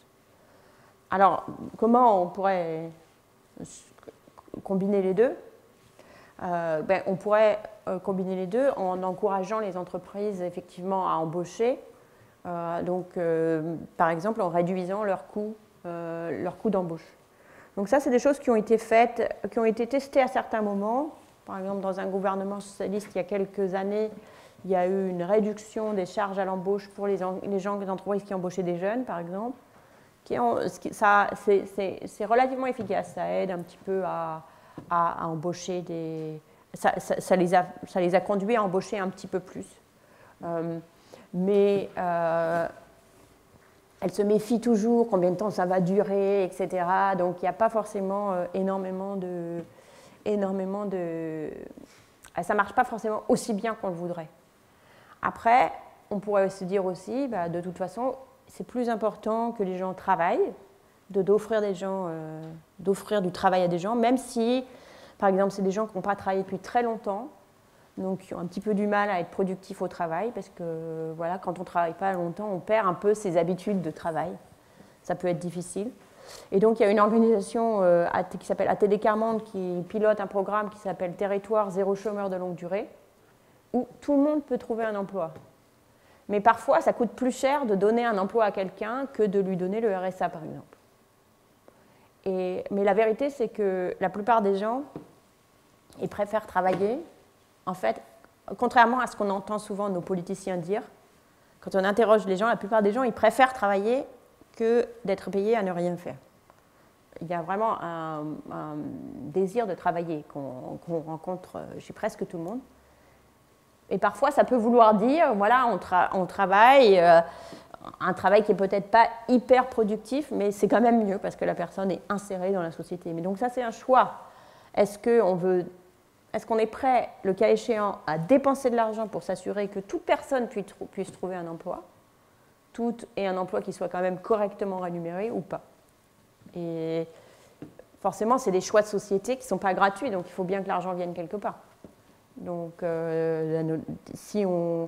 Alors, comment on pourrait combiner les deux? On pourrait combiner les deux en encourageant les entreprises, effectivement, à embaucher. Par exemple, en réduisant leur coût d'embauche. Donc ça, c'est des choses qui ont été faites, qui ont été testées à certains moments. Par exemple, dans un gouvernement socialiste, il y a quelques années, il y a eu une réduction des charges à l'embauche pour les entreprises qui embauchaient des jeunes, par exemple. C'est relativement efficace, ça aide un petit peu à embaucher ça les a conduits à embaucher un petit peu plus. Mais elle se méfie toujours, combien de temps ça va durer, etc. Donc il n'y a pas forcément énormément de... Ça ne marche pas forcément aussi bien qu'on le voudrait. Après, on pourrait se dire aussi, de toute façon, c'est plus important que les gens travaillent, d'offrir du travail à des gens, même si, par exemple, c'est des gens qui n'ont pas travaillé depuis très longtemps, donc qui ont un petit peu du mal à être productifs au travail, parce que voilà, quand on ne travaille pas longtemps, on perd un peu ses habitudes de travail. Ça peut être difficile. Et donc, il y a une organisation qui s'appelle ATD Quart Monde qui pilote un programme qui s'appelle Territoire zéro chômeur de longue durée, où tout le monde peut trouver un emploi. Mais parfois, ça coûte plus cher de donner un emploi à quelqu'un que de lui donner le RSA, par exemple. Mais la vérité, c'est que la plupart des gens, ils préfèrent travailler. En fait, contrairement à ce qu'on entend souvent nos politiciens dire, quand on interroge les gens, la plupart des gens, ils préfèrent travailler que d'être payé à ne rien faire. Il y a vraiment un désir de travailler qu'on rencontre chez presque tout le monde. Et parfois, ça peut vouloir dire, voilà, on travaille, un travail qui n'est peut-être pas hyper productif, mais c'est quand même mieux parce que la personne est insérée dans la société. Mais donc ça, c'est un choix. Est-ce qu'on est prêt, le cas échéant, à dépenser de l'argent pour s'assurer que toute personne puisse trouver un emploi, et un emploi qui soit quand même correctement rémunéré ou pas? Et forcément, c'est des choix de société qui ne sont pas gratuits, donc il faut bien que l'argent vienne quelque part. Donc, si on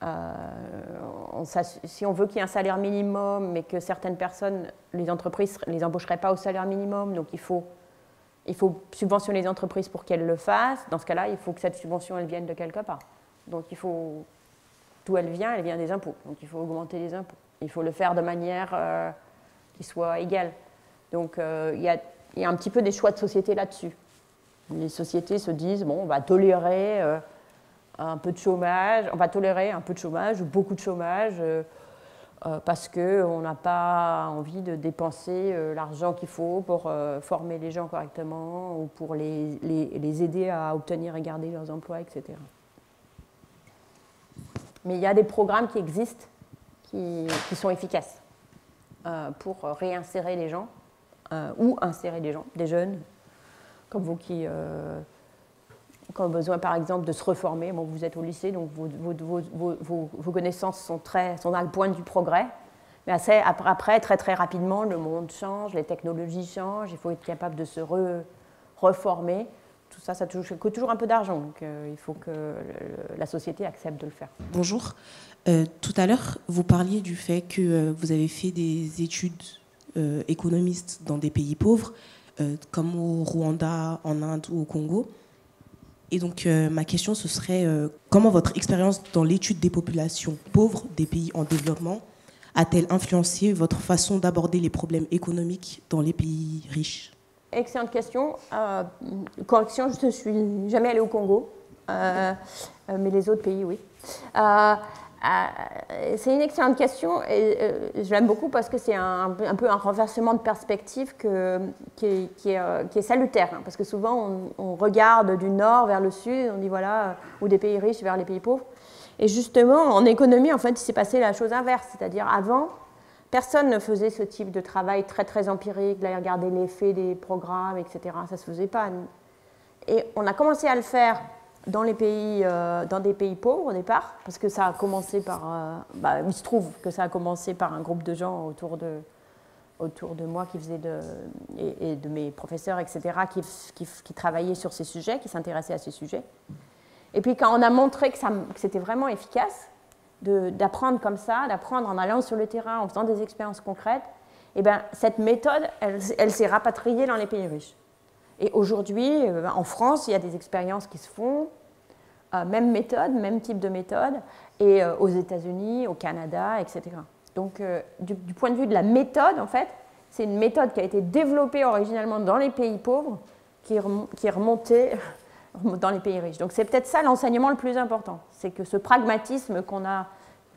veut qu'il y ait un salaire minimum, mais que certaines personnes, les entreprises ne les embaucheraient pas au salaire minimum, donc il faut subventionner les entreprises pour qu'elles le fassent. Dans ce cas-là, il faut que cette subvention elle vienne de quelque part. Donc, d'où elle vient des impôts. Donc, il faut augmenter les impôts. Il faut le faire de manière qui soit égale. Donc, il y a un petit peu des choix de société là-dessus. Les sociétés se disent, bon, on va tolérer un peu de chômage, ou beaucoup de chômage, parce qu'on n'a pas envie de dépenser l'argent qu'il faut pour former les gens correctement ou pour les aider à obtenir et garder leurs emplois, etc. Mais il y a des programmes qui existent, qui sont efficaces pour réinsérer les gens ou insérer des gens, des jeunes, comme vous qui ont besoin, par exemple, de se reformer. Bon, vous êtes au lycée, donc vos connaissances sont à le point du progrès. Mais après, très très rapidement, le monde change, les technologies changent, il faut être capable de se reformer. Tout ça, ça coûte toujours un peu d'argent, donc il faut que la société accepte de le faire. Bonjour. Tout à l'heure, vous parliez du fait que vous avez fait des études économistes dans des pays pauvres, comme au Rwanda, en Inde ou au Congo. Et donc, ma question, ce serait comment votre expérience dans l'étude des populations pauvres des pays en développement a-t-elle influencé votre façon d'aborder les problèmes économiques dans les pays riches ? Excellente question. Correction, je ne suis jamais allée au Congo, mais les autres pays, oui. C'est une excellente question et je l'aime beaucoup parce que c'est un peu un renversement de perspective qui est salutaire. Hein, parce que souvent, on regarde du nord vers le sud, on dit voilà, ou des pays riches vers les pays pauvres. Et justement, en économie, en fait, il s'est passé la chose inverse. C'est-à-dire, avant, personne ne faisait ce type de travail très, très empirique, d'aller regarder l'effet des programmes, etc. Ça ne se faisait pas. Et on a commencé à le faire dans des pays pauvres au départ, parce que ça a commencé par... il se trouve que ça a commencé par un groupe de gens autour de moi qui faisaient et de mes professeurs, etc., qui travaillaient sur ces sujets, qui s'intéressaient à ces sujets. Et puis quand on a montré que c'était vraiment efficace d'apprendre comme ça, d'apprendre en allant sur le terrain, en faisant des expériences concrètes, et bien, cette méthode, elle s'est rapatriée dans les pays riches. Et aujourd'hui, en France, il y a des expériences qui se font, même méthode, même type de méthode, et aux États-Unis, au Canada, etc. Donc, du point de vue de la méthode, en fait, c'est une méthode qui a été développée originellement dans les pays pauvres, qui est remontée dans les pays riches. Donc, c'est peut-être ça l'enseignement le plus important. C'est que ce pragmatisme qu'on a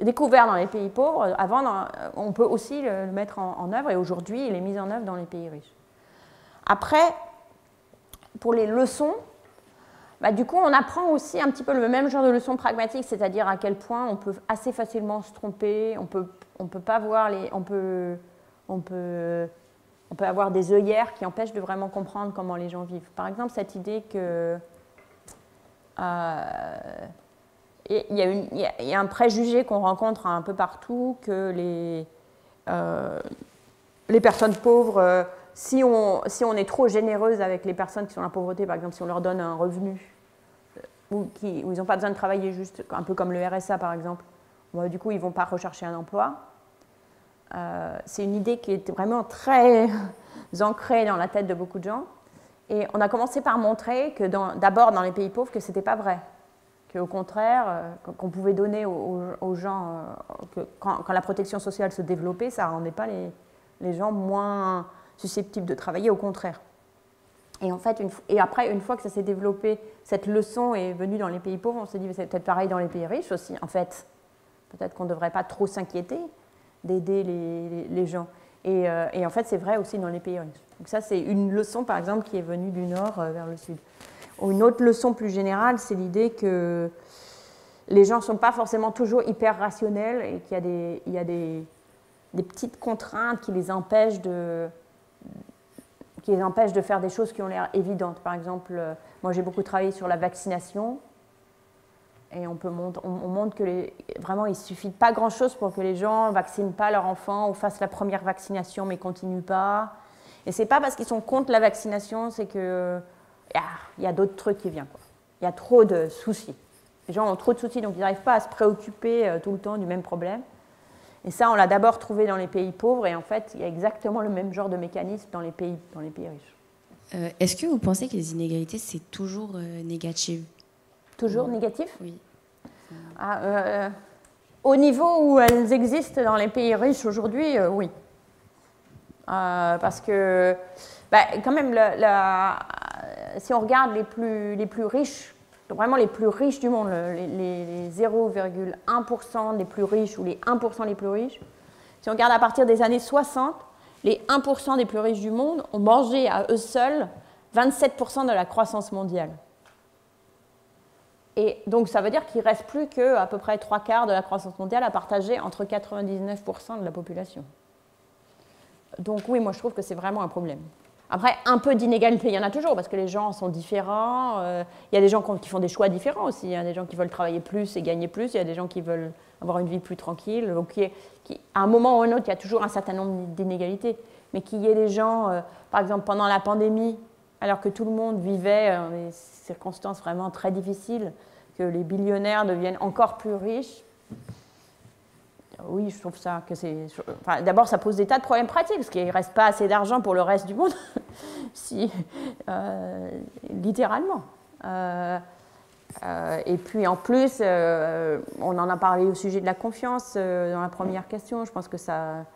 découvert dans les pays pauvres, on peut aussi le mettre en œuvre, et aujourd'hui, il est mis en œuvre dans les pays riches. Après, pour les leçons, du coup, on apprend aussi un petit peu le même genre de leçons pragmatiques, c'est-à-dire à quel point on peut assez facilement se tromper, on peut pas voir on peut avoir des œillères qui empêchent de vraiment comprendre comment les gens vivent. Par exemple, cette idée que il y a un préjugé qu'on rencontre un peu partout que les personnes pauvres, si on est trop généreuse avec les personnes qui sont dans la pauvreté, par exemple, si on leur donne un revenu où ils n'ont pas besoin de travailler, juste un peu comme le RSA par exemple, du coup ils ne vont pas rechercher un emploi. C'est une idée qui est vraiment très ancrée dans la tête de beaucoup de gens. Et on a commencé par montrer que d'abord dans les pays pauvres que ce n'était pas vrai. Qu'au contraire, qu'on pouvait donner aux gens, quand la protection sociale se développait, ça ne rendait pas les gens moins susceptibles de travailler, au contraire. Et en fait, après, une fois que ça s'est développé, cette leçon est venue dans les pays pauvres, on s'est dit, c'est peut-être pareil dans les pays riches aussi. En fait, peut-être qu'on ne devrait pas trop s'inquiéter d'aider les gens. Et en fait, c'est vrai aussi dans les pays riches. Donc ça, c'est une leçon, par exemple, qui est venue du nord vers le sud. Une autre leçon plus générale, c'est l'idée que les gens ne sont pas forcément toujours hyper rationnels et qu'il y a des petites contraintes qui les empêchent de faire des choses qui ont l'air évidentes. Par exemple, moi j'ai beaucoup travaillé sur la vaccination et on montre que vraiment il ne suffit de pas grand-chose pour que les gens ne vaccinent pas leurs enfants ou fassent la première vaccination mais ne continuent pas. Et ce n'est pas parce qu'ils sont contre la vaccination, c'est qu'il y a d'autres trucs qui viennent, quoi. Il y a trop de soucis. Les gens ont trop de soucis, donc ils n'arrivent pas à se préoccuper tout le temps du même problème. Et ça, on l'a d'abord trouvé dans les pays pauvres, et en fait, il y a exactement le même genre de mécanisme dans les pays riches. Est-ce que vous pensez que les inégalités, c'est toujours négatif? Toujours négatif? Oui. Au niveau où elles existent dans les pays riches aujourd'hui, oui. Parce que, quand même, si on regarde les plus riches, vraiment les plus riches du monde, les 0,1% des plus riches ou les 1% les plus riches, si on regarde à partir des années 60, les 1% des plus riches du monde ont mangé à eux seuls 27% de la croissance mondiale. Et donc ça veut dire qu'il ne reste plus qu'à peu près 3/4 de la croissance mondiale à partager entre 99% de la population. Donc oui, moi je trouve que c'est vraiment un problème. Après, un peu d'inégalité, il y en a toujours, parce que les gens sont différents. Il y a des gens qui font des choix différents aussi. Il y a des gens qui veulent travailler plus et gagner plus. Il y a des gens qui veulent avoir une vie plus tranquille. Donc, à un moment ou à un autre, il y a toujours un certain nombre d'inégalités. Mais qu'il y ait des gens, par exemple, pendant la pandémie, alors que tout le monde vivait dans des circonstances vraiment très difficiles, que les billionnaires deviennent encore plus riches. Oui, je trouve ça que c'est... Enfin, d'abord, ça pose des tas de problèmes pratiques, parce qu'il ne reste pas assez d'argent pour le reste du monde, littéralement. Et puis, en plus, on en a parlé au sujet de la confiance dans la première question. Je pense que ça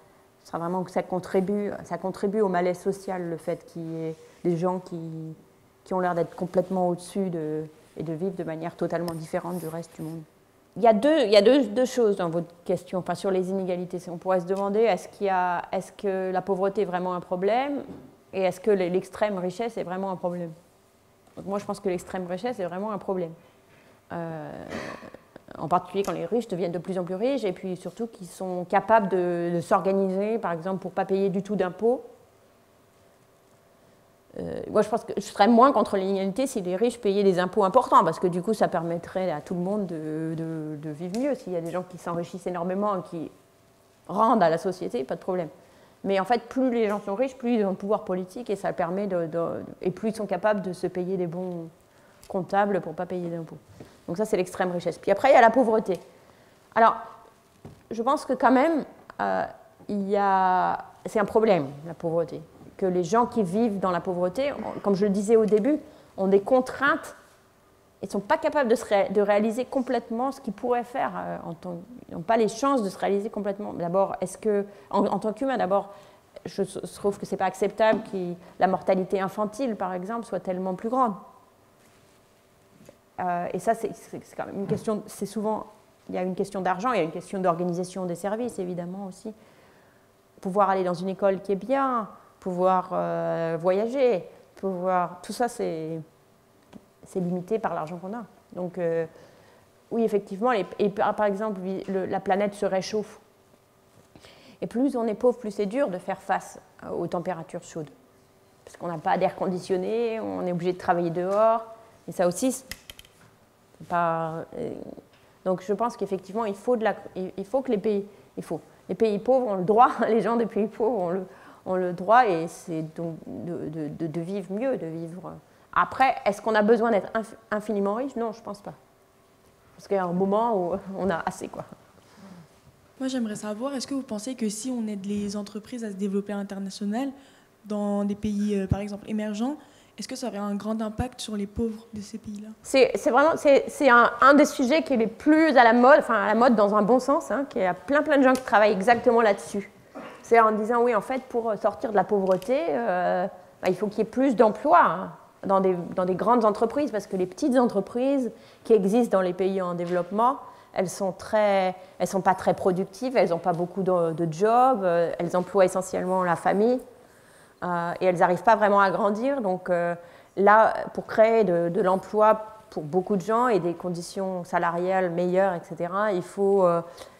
contribue au malaise social, le fait qu'il y ait des gens qui ont l'air d'être complètement au-dessus et de vivre de manière totalement différente du reste du monde. Il y a deux choses dans votre question, enfin, sur les inégalités. On pourrait se demander, est-ce que la pauvreté est vraiment un problème, et est-ce que l'extrême richesse est vraiment un problème? Donc moi, je pense que l'extrême richesse est vraiment un problème. En particulier quand les riches deviennent de plus en plus riches, et puis surtout qu'ils sont capables de s'organiser, par exemple, pour ne pas payer du tout d'impôts. Moi, je pense que je serais moins contre l'inégalité si les riches payaient des impôts importants, parce que du coup, ça permettrait à tout le monde de vivre mieux. S'il y a des gens qui s'enrichissent énormément et qui rendent à la société, pas de problème. Mais en fait, plus les gens sont riches, plus ils ont le pouvoir politique, et ça permet et plus ils sont capables de se payer des bons comptables pour ne pas payer d'impôts. Donc ça, c'est l'extrême richesse. Puis après, il y a la pauvreté. Alors, je pense que quand même, c'est un problème, la pauvreté. Que les gens qui vivent dans la pauvreté, comme je le disais au début, ont des contraintes et ne sont pas capables de réaliser complètement ce qu'ils pourraient faire. Ils n'ont pas les chances de se réaliser complètement. D'abord, en tant qu'humain, d'abord, je trouve que ce n'est pas acceptable que la mortalité infantile, par exemple, soit tellement plus grande. Et ça, c'est quand même une question, c'est souvent, il y a une question d'argent, il y a une question d'organisation des services, évidemment, aussi. Pouvoir aller dans une école qui est bien, pouvoir voyager, tout ça, c'est limité par l'argent qu'on a. Donc, oui, effectivement, par exemple, la planète se réchauffe. Et plus on est pauvre, plus c'est dur de faire face aux températures chaudes. Parce qu'on n'a pas d'air conditionné, on est obligé de travailler dehors. Et ça aussi, c'est pas... Donc, je pense qu'effectivement, il faut que les pays pauvres ont le droit, les gens des pays pauvres ont le droit, et c'est donc de vivre mieux, de vivre... Après, est-ce qu'on a besoin d'être infiniment riche? Non, je ne pense pas. Parce qu'il y a un moment où on a assez, quoi. Moi, j'aimerais savoir, est-ce que vous pensez que si on aide les entreprises à se développer à l'international, dans des pays, par exemple, émergents, est-ce que ça aurait un grand impact sur les pauvres de ces pays-là? C'est un des sujets qui est le plus à la mode dans un bon sens, hein, qu'il y a plein de gens qui travaillent exactement là-dessus. C'est en disant, oui, en fait, pour sortir de la pauvreté, il faut qu'il y ait plus d'emplois, hein, dans des grandes entreprises, parce que les petites entreprises qui existent dans les pays en développement, elles ne sont pas très productives, elles n'ont pas beaucoup de jobs, elles emploient essentiellement la famille, et elles n'arrivent pas vraiment à grandir. Donc là, pour créer de l'emploi pour beaucoup de gens et des conditions salariales meilleures, etc., il faut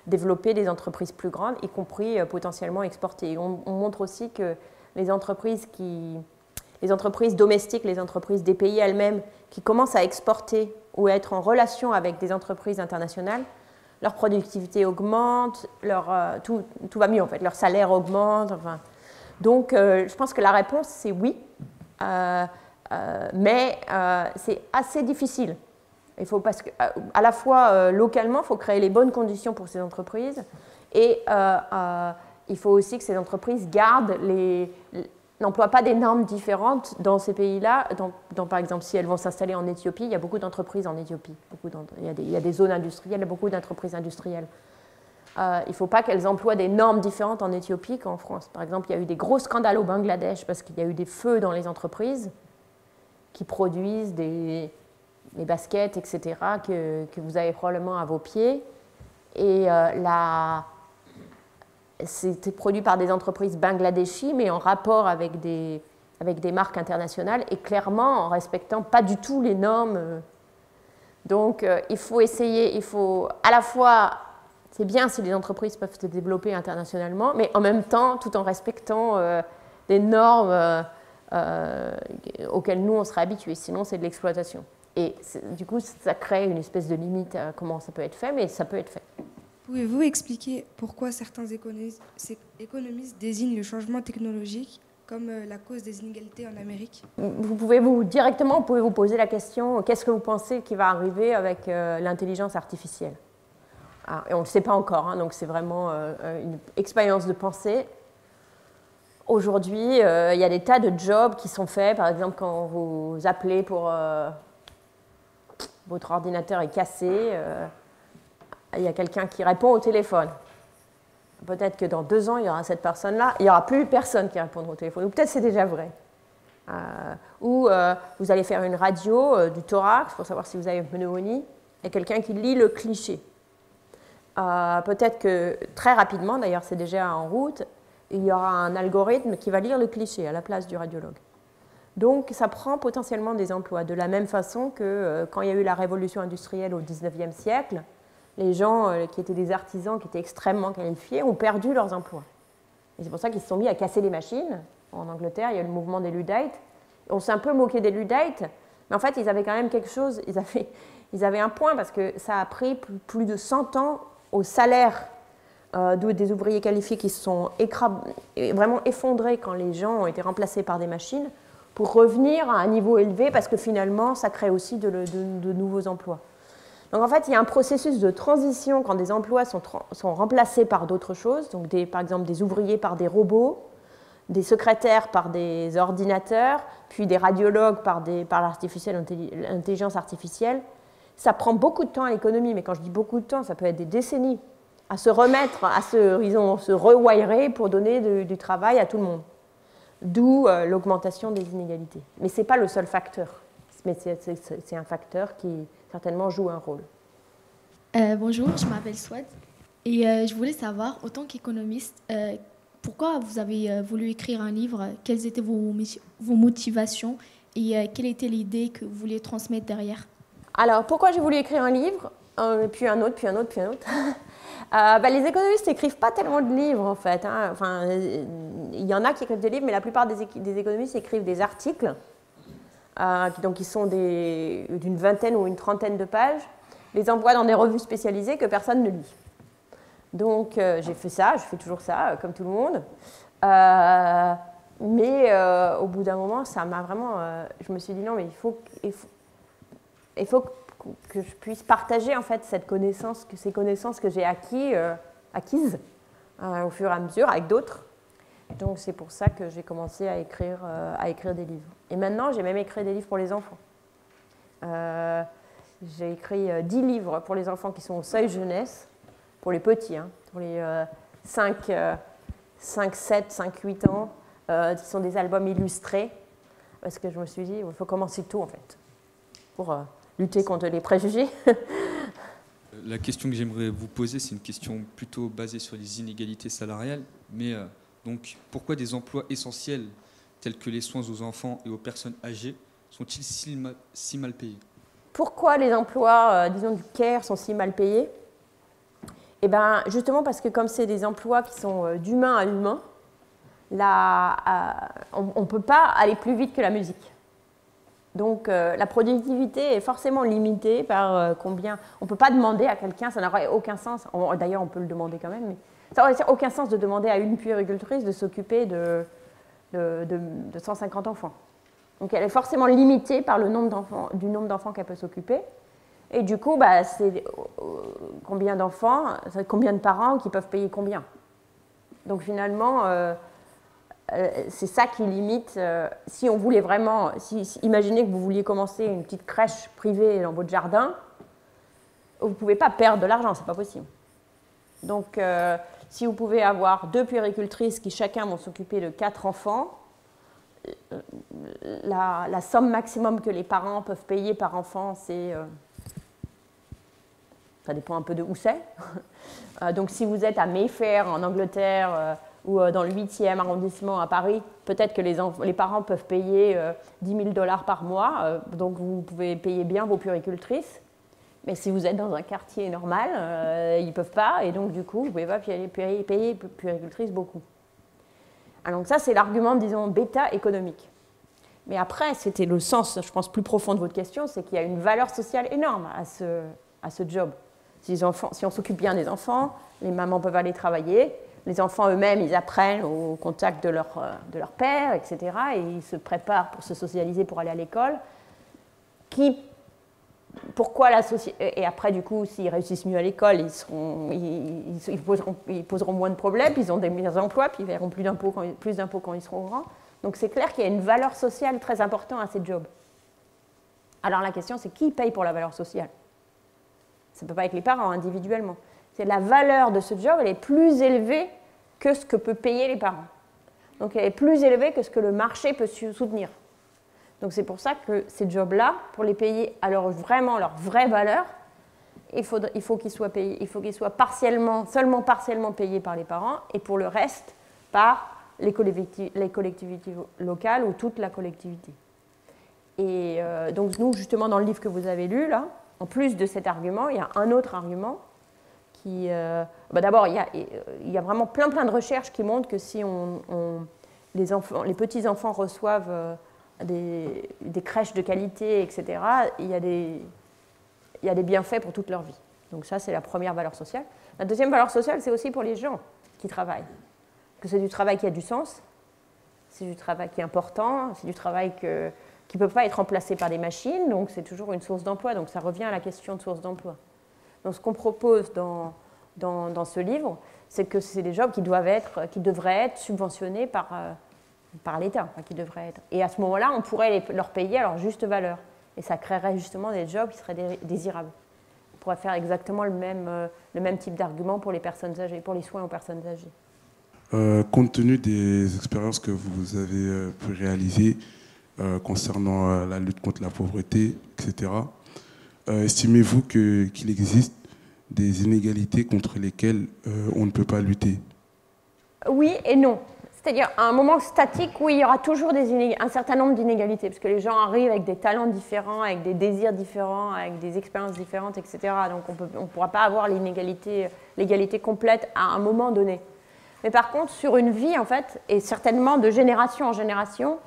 développer des entreprises plus grandes, y compris potentiellement exporter. Et on montre aussi que les entreprises domestiques, les entreprises des pays elles-mêmes qui commencent à exporter ou à être en relation avec des entreprises internationales, leur productivité augmente, tout va mieux en fait, leur salaire augmente, enfin, Donc, je pense que la réponse, c'est oui. Mais c'est assez difficile. Il faut parce que, à la fois, localement, il faut créer les bonnes conditions pour ces entreprises et il faut aussi que ces entreprises n'emploient pas des normes différentes dans ces pays-là. Par exemple, si elles vont s'installer en Éthiopie, il y a beaucoup d'entreprises en Éthiopie. Il y a des zones industrielles, il y a beaucoup d'entreprises industrielles. Il ne faut pas qu'elles emploient des normes différentes en Éthiopie qu'en France. Par exemple, il y a eu des gros scandales au Bangladesh parce qu'il y a eu des feux dans les entreprises qui produisent des baskets, etc., que vous avez probablement à vos pieds. Et c'était produit par des entreprises bangladeshis, mais en rapport avec des marques internationales et clairement en respectant pas du tout les normes. Donc, il faut essayer, à la fois, c'est bien si les entreprises peuvent se développer internationalement, mais en même temps, tout en respectant des normes auxquelles nous, on serait habitués. Sinon, c'est de l'exploitation. Et du coup, ça crée une espèce de limite à comment ça peut être fait, mais ça peut être fait. Pouvez-vous expliquer pourquoi certains économistes désignent le changement technologique comme la cause des inégalités en Amérique? Vous pouvez directement vous poser la question, qu'est-ce que vous pensez qui va arriver avec l'intelligence artificielle? Et on ne le sait pas encore, hein, donc c'est vraiment une expérience de pensée. Aujourd'hui, il y a des tas de jobs qui sont faits, par exemple quand vous appelez pour votre ordinateur est cassé, il y a quelqu'un qui répond au téléphone. Peut-être que dans 2 ans, il y aura cette personne-là, il n'y aura plus personne qui répondra au téléphone, ou peut-être c'est déjà vrai. Ou vous allez faire une radio du thorax pour savoir si vous avez une pneumonie, et quelqu'un qui lit le cliché. Peut-être que très rapidement, d'ailleurs c'est déjà en route, il y aura un algorithme qui va lire le cliché à la place du radiologue. Donc ça prend potentiellement des emplois, de la même façon que quand il y a eu la révolution industrielle au XIXe siècle, les gens qui étaient des artisans, qui étaient extrêmement qualifiés, ont perdu leurs emplois. Et c'est pour ça qu'ils se sont mis à casser les machines. En Angleterre, il y a eu le mouvement des Luddites. On s'est un peu moqué des Luddites, mais en fait, ils avaient quand même quelque chose, ils avaient un point, parce que ça a pris plus de 100 ans au salaire des ouvriers qualifiés qui se sont vraiment effondrés quand les gens ont été remplacés par des machines, pour revenir à un niveau élevé, parce que finalement, ça crée aussi de nouveaux emplois. Donc en fait, il y a un processus de transition quand des emplois sont remplacés par d'autres choses, donc par exemple des ouvriers par des robots, des secrétaires par des ordinateurs, puis des radiologues par l'intelligence artificielle. Ça prend beaucoup de temps à l'économie, mais quand je dis beaucoup de temps, ça peut être des décennies à se remettre, à se rewirer pour donner du travail à tout le monde. D'où l'augmentation des inégalités. Mais ce n'est pas le seul facteur, mais c'est un facteur qui certainement joue un rôle. Bonjour, je m'appelle Swad et je voulais savoir, en tant qu'économiste, pourquoi vous avez voulu écrire un livre, quelles étaient vos motivations et quelle était l'idée que vous vouliez transmettre derrière? Alors, pourquoi j'ai voulu écrire un livre, puis un autre, puis un autre, puis un autre les économistes n'écrivent pas tellement de livres, en fait. Hein. Enfin, il y en a qui écrivent des livres, mais la plupart des économistes écrivent des articles, donc qui sont d'une vingtaine ou une trentaine de pages, les envoient dans des revues spécialisées que personne ne lit. Donc, j'ai fait ça, je fais toujours ça, comme tout le monde. Mais au bout d'un moment, ça m'a vraiment... je me suis dit, non, mais il faut que je puisse partager en fait ces connaissances que j'ai acquises au fur et à mesure avec d'autres. Donc c'est pour ça que j'ai commencé à écrire des livres. Et maintenant, j'ai même écrit des livres pour les enfants. J'ai écrit 10 livres pour les enfants qui sont au seuil jeunesse, pour les petits, hein, pour les 5, 7, 5, 8 ans, qui sont des albums illustrés, parce que je me suis dit, il faut commencer tôt en fait, pour lutter contre les préjugés. La question que j'aimerais vous poser, c'est une question plutôt basée sur les inégalités salariales, mais donc pourquoi des emplois essentiels tels que les soins aux enfants et aux personnes âgées sont-ils si mal payés? Pourquoi les emplois, disons, du care sont si mal payés? Eh bien, justement parce que comme c'est des emplois qui sont d'humain à humain, on ne peut pas aller plus vite que la musique. Donc la productivité est forcément limitée par combien... On ne peut pas demander à quelqu'un, ça n'aurait aucun sens. D'ailleurs, on peut le demander quand même, mais ça n'aurait aucun sens de demander à une puéricultrice de s'occuper de 150 enfants. Donc elle est forcément limitée par le nombre d'enfants qu'elle peut s'occuper. Et du coup, bah, c'est combien d'enfants, combien de parents qui peuvent payer combien. Donc finalement, c'est ça qui limite. Si on voulait vraiment, imaginez que vous vouliez commencer une petite crèche privée dans votre jardin, vous ne pouvez pas perdre de l'argent, c'est pas possible. Donc si vous pouvez avoir 2 puéricultrices qui chacun vont s'occuper de 4 enfants, la somme maximum que les parents peuvent payer par enfant, c'est... ça dépend un peu de où c'est. Donc si vous êtes à Mayfair, en Angleterre, ou dans le 8e arrondissement à Paris, peut-être que les parents peuvent payer 10 000 $ par mois, donc vous pouvez payer bien vos puéricultrices. Mais si vous êtes dans un quartier normal, ils ne peuvent pas, et donc du coup, vous ne pouvez pas payer puéricultrices beaucoup. Alors, donc ça, c'est l'argument, disons, bêta économique. Mais après, c'était le sens, je pense, plus profond de votre question, c'est qu'il y a une valeur sociale énorme à ce job. Si on s'occupe bien des enfants, les mamans peuvent aller travailler, les enfants eux-mêmes, ils apprennent au contact de leur père, etc. Et ils se préparent pour se socialiser, pour aller à l'école. Pourquoi la société... Et après, du coup, s'ils réussissent mieux à l'école, ils poseront moins de problèmes, puis ils ont des meilleurs emplois, puis ils verront plus d'impôts quand ils seront grands. Donc c'est clair qu'il y a une valeur sociale très importante à ces jobs. Alors la question, c'est qui paye pour la valeur sociale? Ça ne peut pas être les parents individuellement. C'est la valeur de ce job, elle est plus élevée que ce que peut payer les parents. Donc elle est plus élevée que ce que le marché peut soutenir. Donc c'est pour ça que ces jobs-là, pour les payer à vraiment leur vraie valeur, il faut qu'ils soient payés, il faut qu'ils soient seulement partiellement payés par les parents, et pour le reste, par les collectivités locales ou toute la collectivité. Et donc nous, justement, dans le livre que vous avez lu, là, en plus de cet argument, il y a un autre argument qui... d'abord, il y a vraiment plein de recherches qui montrent que si les petits-enfants reçoivent des crèches de qualité, etc., il y a des bienfaits pour toute leur vie. Donc ça, c'est la première valeur sociale. La deuxième valeur sociale, c'est aussi pour les gens qui travaillent. Que c'est du travail qui a du sens, c'est du travail qui est important, c'est du travail qui ne peut pas être remplacé par des machines, donc c'est toujours une source d'emploi. Donc ça revient à la question de source d'emploi. Donc ce qu'on propose dans ce livre, c'est que c'est des jobs qui devraient être subventionnés par l'État, enfin, qui devraient être. Et à ce moment-là, on pourrait leur payer à leur juste valeur. Et ça créerait justement des jobs qui seraient désirables. On pourrait faire exactement le même type d'argument pour les personnes âgées, pour les soins aux personnes âgées. Compte tenu des expériences que vous avez pu réaliser concernant la lutte contre la pauvreté, etc., estimez-vous qu'il existe des inégalités contre lesquelles on ne peut pas lutter? Oui et non. C'est-à-dire, à un moment statique, oui, il y aura toujours un certain nombre d'inégalités, parce que les gens arrivent avec des talents différents, avec des désirs différents, avec des expériences différentes, etc. Donc on ne pourra pas avoir l'égalité complète à un moment donné. Mais par contre, sur une vie, en fait, et certainement de génération en génération,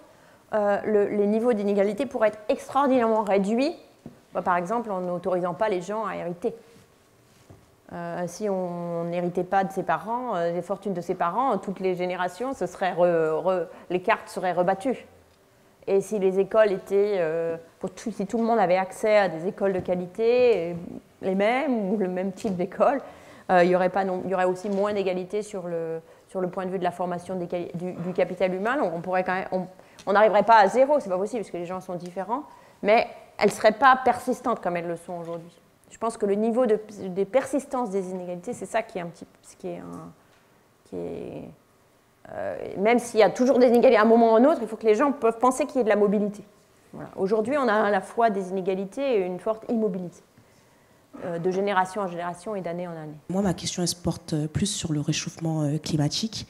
les niveaux d'inégalité pourraient être extraordinairement réduits, par exemple en n'autorisant pas les gens à hériter. Si on n'héritait pas de ses parents, des fortunes de ses parents, toutes les générations, les cartes seraient rebattues. Et si les écoles étaient, si tout le monde avait accès à des écoles de qualité, les mêmes ou le même type d'école, il y aurait aussi moins d'égalité sur le point de vue de la formation du capital humain. Donc on n'arriverait pas à zéro, c'est pas possible parce que les gens sont différents, mais elles ne seraient pas persistantes comme elles le sont aujourd'hui. Je pense que le niveau de persistance des inégalités, c'est ça qui est même s'il y a toujours des inégalités à un moment ou à un autre, il faut que les gens peuvent penser qu'il y ait de la mobilité. Voilà. Aujourd'hui, on a à la fois des inégalités et une forte immobilité, de génération en génération et d'année en année. Moi, ma question, elle se porte plus sur le réchauffement climatique.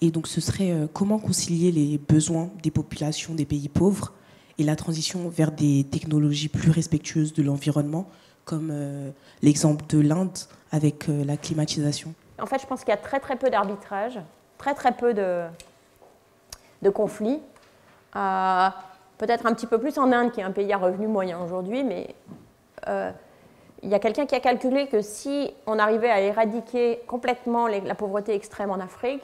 Et donc, ce serait comment concilier les besoins des populations des pays pauvres et la transition vers des technologies plus respectueuses de l'environnement, comme l'exemple de l'Inde avec la climatisation. En fait, je pense qu'il y a très peu d'arbitrage, très peu de conflits. Peut-être un petit peu plus en Inde, qui est un pays à revenu moyen aujourd'hui, mais il y a quelqu'un qui a calculé que si on arrivait à éradiquer complètement la pauvreté extrême en Afrique,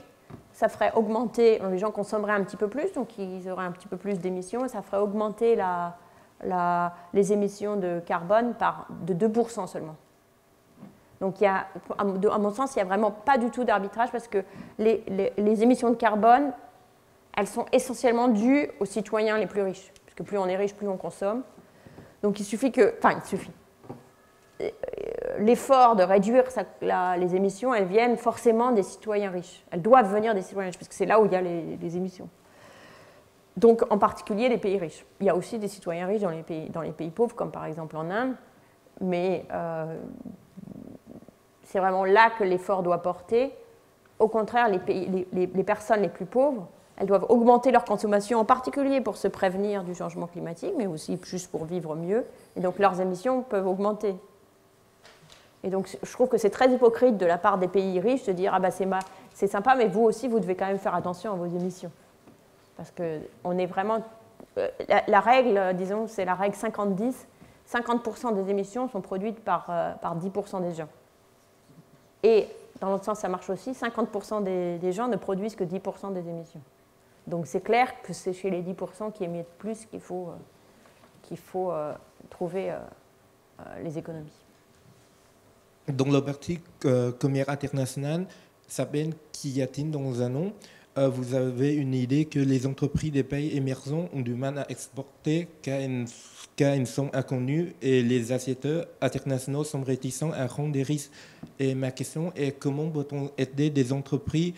ça ferait augmenter, les gens consommeraient un petit peu plus, donc ils auraient un petit peu plus d'émissions, et ça ferait augmenter les émissions de carbone de 2% seulement. Donc, à mon sens, il n'y a vraiment pas du tout d'arbitrage parce que les émissions de carbone, elles sont essentiellement dues aux citoyens les plus riches. Parce que plus on est riche, plus on consomme. Donc, il suffit. L'effort de réduire les émissions, elles viennent forcément des citoyens riches. Elles doivent venir des citoyens riches, parce que c'est là où il y a les émissions. Donc, en particulier, les pays riches. Il y a aussi des citoyens riches dans les pays pauvres, comme par exemple en Inde, mais c'est vraiment là que l'effort doit porter. Au contraire, les personnes les plus pauvres, elles doivent augmenter leur consommation, en particulier pour se prévenir du changement climatique, mais aussi juste pour vivre mieux. Et donc, leurs émissions peuvent augmenter. Et donc, je trouve que c'est très hypocrite de la part des pays riches de dire « Ah ben c'est sympa, mais vous aussi, vous devez quand même faire attention à vos émissions. » Parce qu'on est vraiment... La règle, disons, c'est la règle 50-10. 50% des émissions sont produites par 10% des gens. Et dans l'autre sens, ça marche aussi. 50% des gens ne produisent que 10% des émissions. Donc, c'est clair que c'est chez les 10% qui émettent plus qu'il faut trouver les économies. Dans le parti commerce international, s'appelle Kiyatin dans un nom. Vous avez une idée que les entreprises des pays émergents ont du mal à exporter car ils sont inconnus et les acheteurs internationaux sont réticents à prendre des risques. Et ma question est comment peut-on aider des entreprises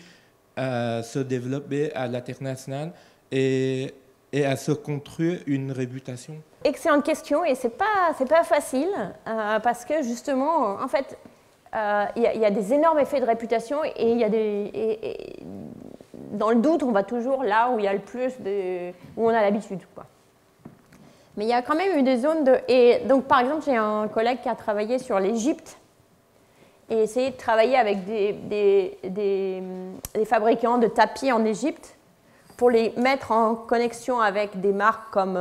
à se développer à l'international et à se construire une réputation? Excellente question, et c'est pas facile parce que justement, en fait, il y a des énormes effets de réputation et il y a dans le doute, on va toujours là où il y a le plus où on a l'habitude, quoi. Mais il y a quand même eu des zones et donc par exemple, j'ai un collègue qui a travaillé sur l'Égypte et essayé de travailler avec des fabricants de tapis en Égypte pour les mettre en connexion avec des marques comme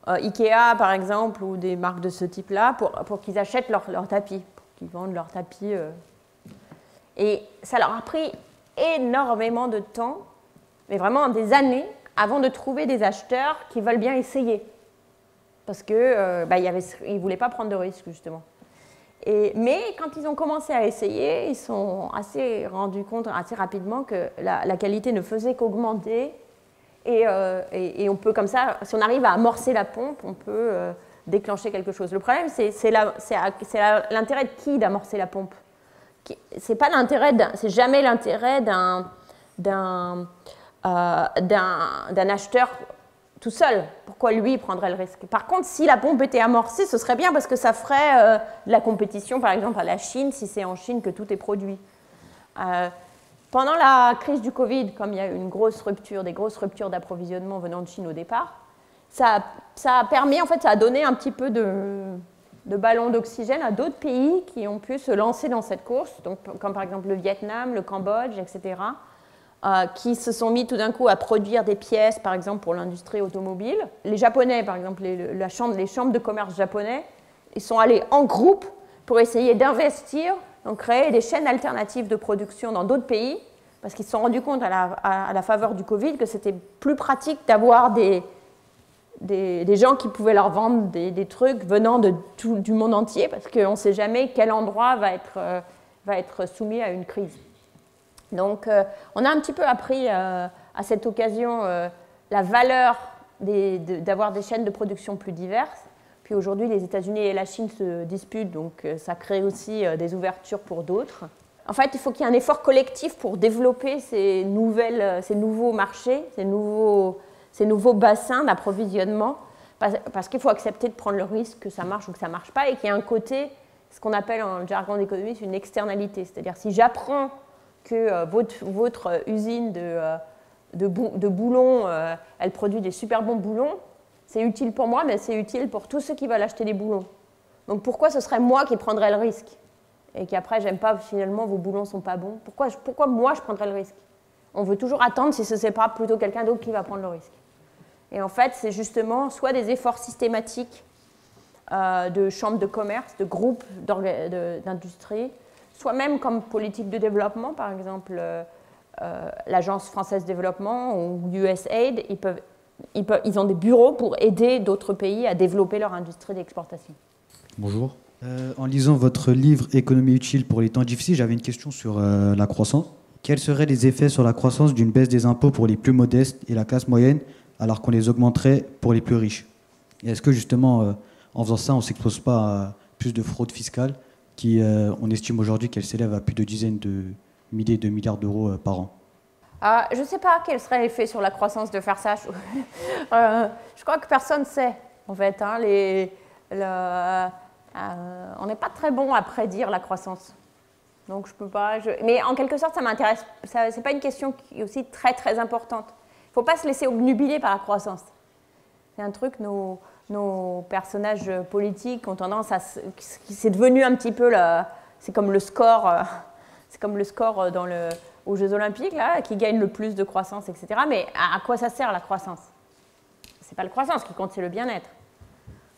Ikea, par exemple, ou des marques de ce type-là, pour qu'ils achètent leurs tapis, pour qu'ils vendent leurs tapis. Et ça leur a pris énormément de temps, mais vraiment des années, avant de trouver des acheteurs qui veulent bien essayer. Parce qu'ils ne voulaient pas prendre de risques, justement. Mais quand ils ont commencé à essayer, ils se sont rendus compte assez rapidement que la qualité ne faisait qu'augmenter. Et on peut comme ça, si on arrive à amorcer la pompe, on peut déclencher quelque chose. Le problème, c'est l'intérêt de qui d'amorcer la pompe? C'est jamais l'intérêt d'un acheteur tout seul. Pourquoi lui prendrait le risque? Par contre, si la pompe était amorcée, ce serait bien parce que ça ferait de la compétition, par exemple, à la Chine, si c'est en Chine que tout est produit. Pendant la crise du Covid, comme il y a eu des grosses ruptures d'approvisionnement venant de Chine au départ, ça a permis, en fait, ça a donné un petit peu de ballon d'oxygène à d'autres pays qui ont pu se lancer dans cette course, donc, comme par exemple le Vietnam, le Cambodge, etc., qui se sont mis tout d'un coup à produire des pièces, par exemple, pour l'industrie automobile. Les Japonais, par exemple, les chambres de commerce japonais, ils sont allés en groupe pour essayer d'investir, donc créer des chaînes alternatives de production dans d'autres pays, parce qu'ils se sont rendus compte à la faveur du Covid que c'était plus pratique d'avoir des gens qui pouvaient leur vendre des trucs venant du monde entier, parce qu'on ne sait jamais quel endroit va être soumis à une crise. Donc, on a un petit peu appris à cette occasion la valeur d'avoir des chaînes de production plus diverses. Puis aujourd'hui, les États-Unis et la Chine se disputent, donc ça crée aussi des ouvertures pour d'autres. En fait, il faut qu'il y ait un effort collectif pour développer ces nouveaux marchés, ces nouveaux bassins d'approvisionnement, parce qu'il faut accepter de prendre le risque que ça marche ou que ça ne marche pas, et qu'il y a un côté, ce qu'on appelle en jargon d'économiste, une externalité. C'est-à-dire, si j'apprends que votre usine de boulons, elle produit des super bons boulons, c'est utile pour moi, mais c'est utile pour tous ceux qui veulent acheter des boulons. Donc pourquoi ce serait moi qui prendrais le risque? Et qu'après, j'aime pas, finalement, vos boulons sont pas bons. Pourquoi moi, je prendrais le risque? On veut toujours attendre si ce n'est pas plutôt quelqu'un d'autre qui va prendre le risque. Et en fait, c'est justement soit des efforts systématiques de chambres de commerce, de groupes d'industrie, soit même comme politique de développement, par exemple, l'Agence française de développement ou USAID, ils ont des bureaux pour aider d'autres pays à développer leur industrie d'exportation. Bonjour. En lisant votre livre « Économie utile pour les temps difficiles », j'avais une question sur la croissance. Quels seraient les effets sur la croissance d'une baisse des impôts pour les plus modestes et la classe moyenne, alors qu'on les augmenterait pour les plus riches? Et est-ce que justement, en faisant ça, on ne s'expose pas à plus de fraude fiscale qui, on estime aujourd'hui qu'elle s'élève à plus de dizaines de milliers de milliards d'euros par an? Je ne sais pas quel serait l'effet sur la croissance de faire ça. Je crois que personne ne sait, en fait. Hein, on n'est pas très bon à prédire la croissance. Donc je peux pas. Mais en quelque sorte, ça m'intéresse. C'est pas une question qui est aussi très très importante. Il ne faut pas se laisser obnubiler par la croissance. C'est un truc, nos personnages politiques ont tendance à. C'est devenu un petit peu c'est comme le score. C'est comme le score aux Jeux Olympiques, là, qui gagne le plus de croissance, etc. Mais à quoi ça sert la croissance? C'est pas la croissance qui compte, c'est le bien-être.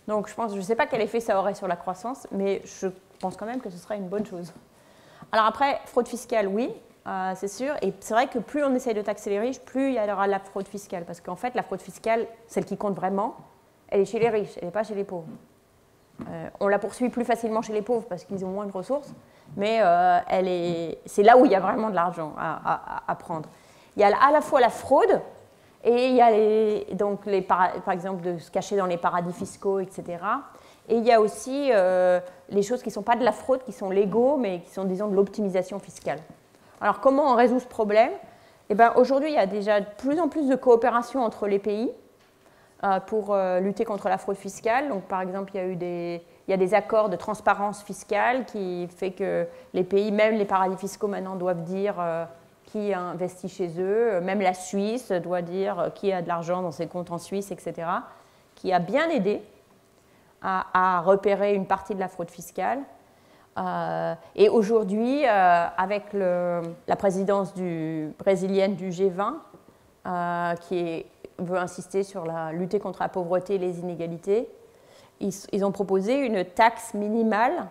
Donc je ne sais pas quel effet ça aurait sur la croissance, mais je pense quand même que ce serait une bonne chose. Alors après, fraude fiscale, oui, c'est sûr. Et c'est vrai que plus on essaye de taxer les riches, plus il y aura de la fraude fiscale. Parce qu'en fait, la fraude fiscale, celle qui compte vraiment, elle est chez les riches, elle n'est pas chez les pauvres. On la poursuit plus facilement chez les pauvres parce qu'ils ont moins de ressources, mais c'est là où il y a vraiment de l'argent à prendre. Il y a à la fois la fraude, et il y a par exemple de se cacher dans les paradis fiscaux, etc. Et il y a aussi les choses qui ne sont pas de la fraude, qui sont légaux, mais qui sont, disons, de l'optimisation fiscale. Alors comment on résout ce problème? Aujourd'hui, il y a déjà de plus en plus de coopération entre les pays pour lutter contre la fraude fiscale. Donc, par exemple, il y a des accords de transparence fiscale qui fait que les pays, même les paradis fiscaux maintenant, doivent dire qui investit chez eux. Même la Suisse doit dire qui a de l'argent dans ses comptes en Suisse, etc. Qui a bien aidé à repérer une partie de la fraude fiscale. Et aujourd'hui, avec la présidence brésilienne du G20, qui veut insister sur lutter contre la pauvreté et les inégalités, ils ont proposé une taxe minimale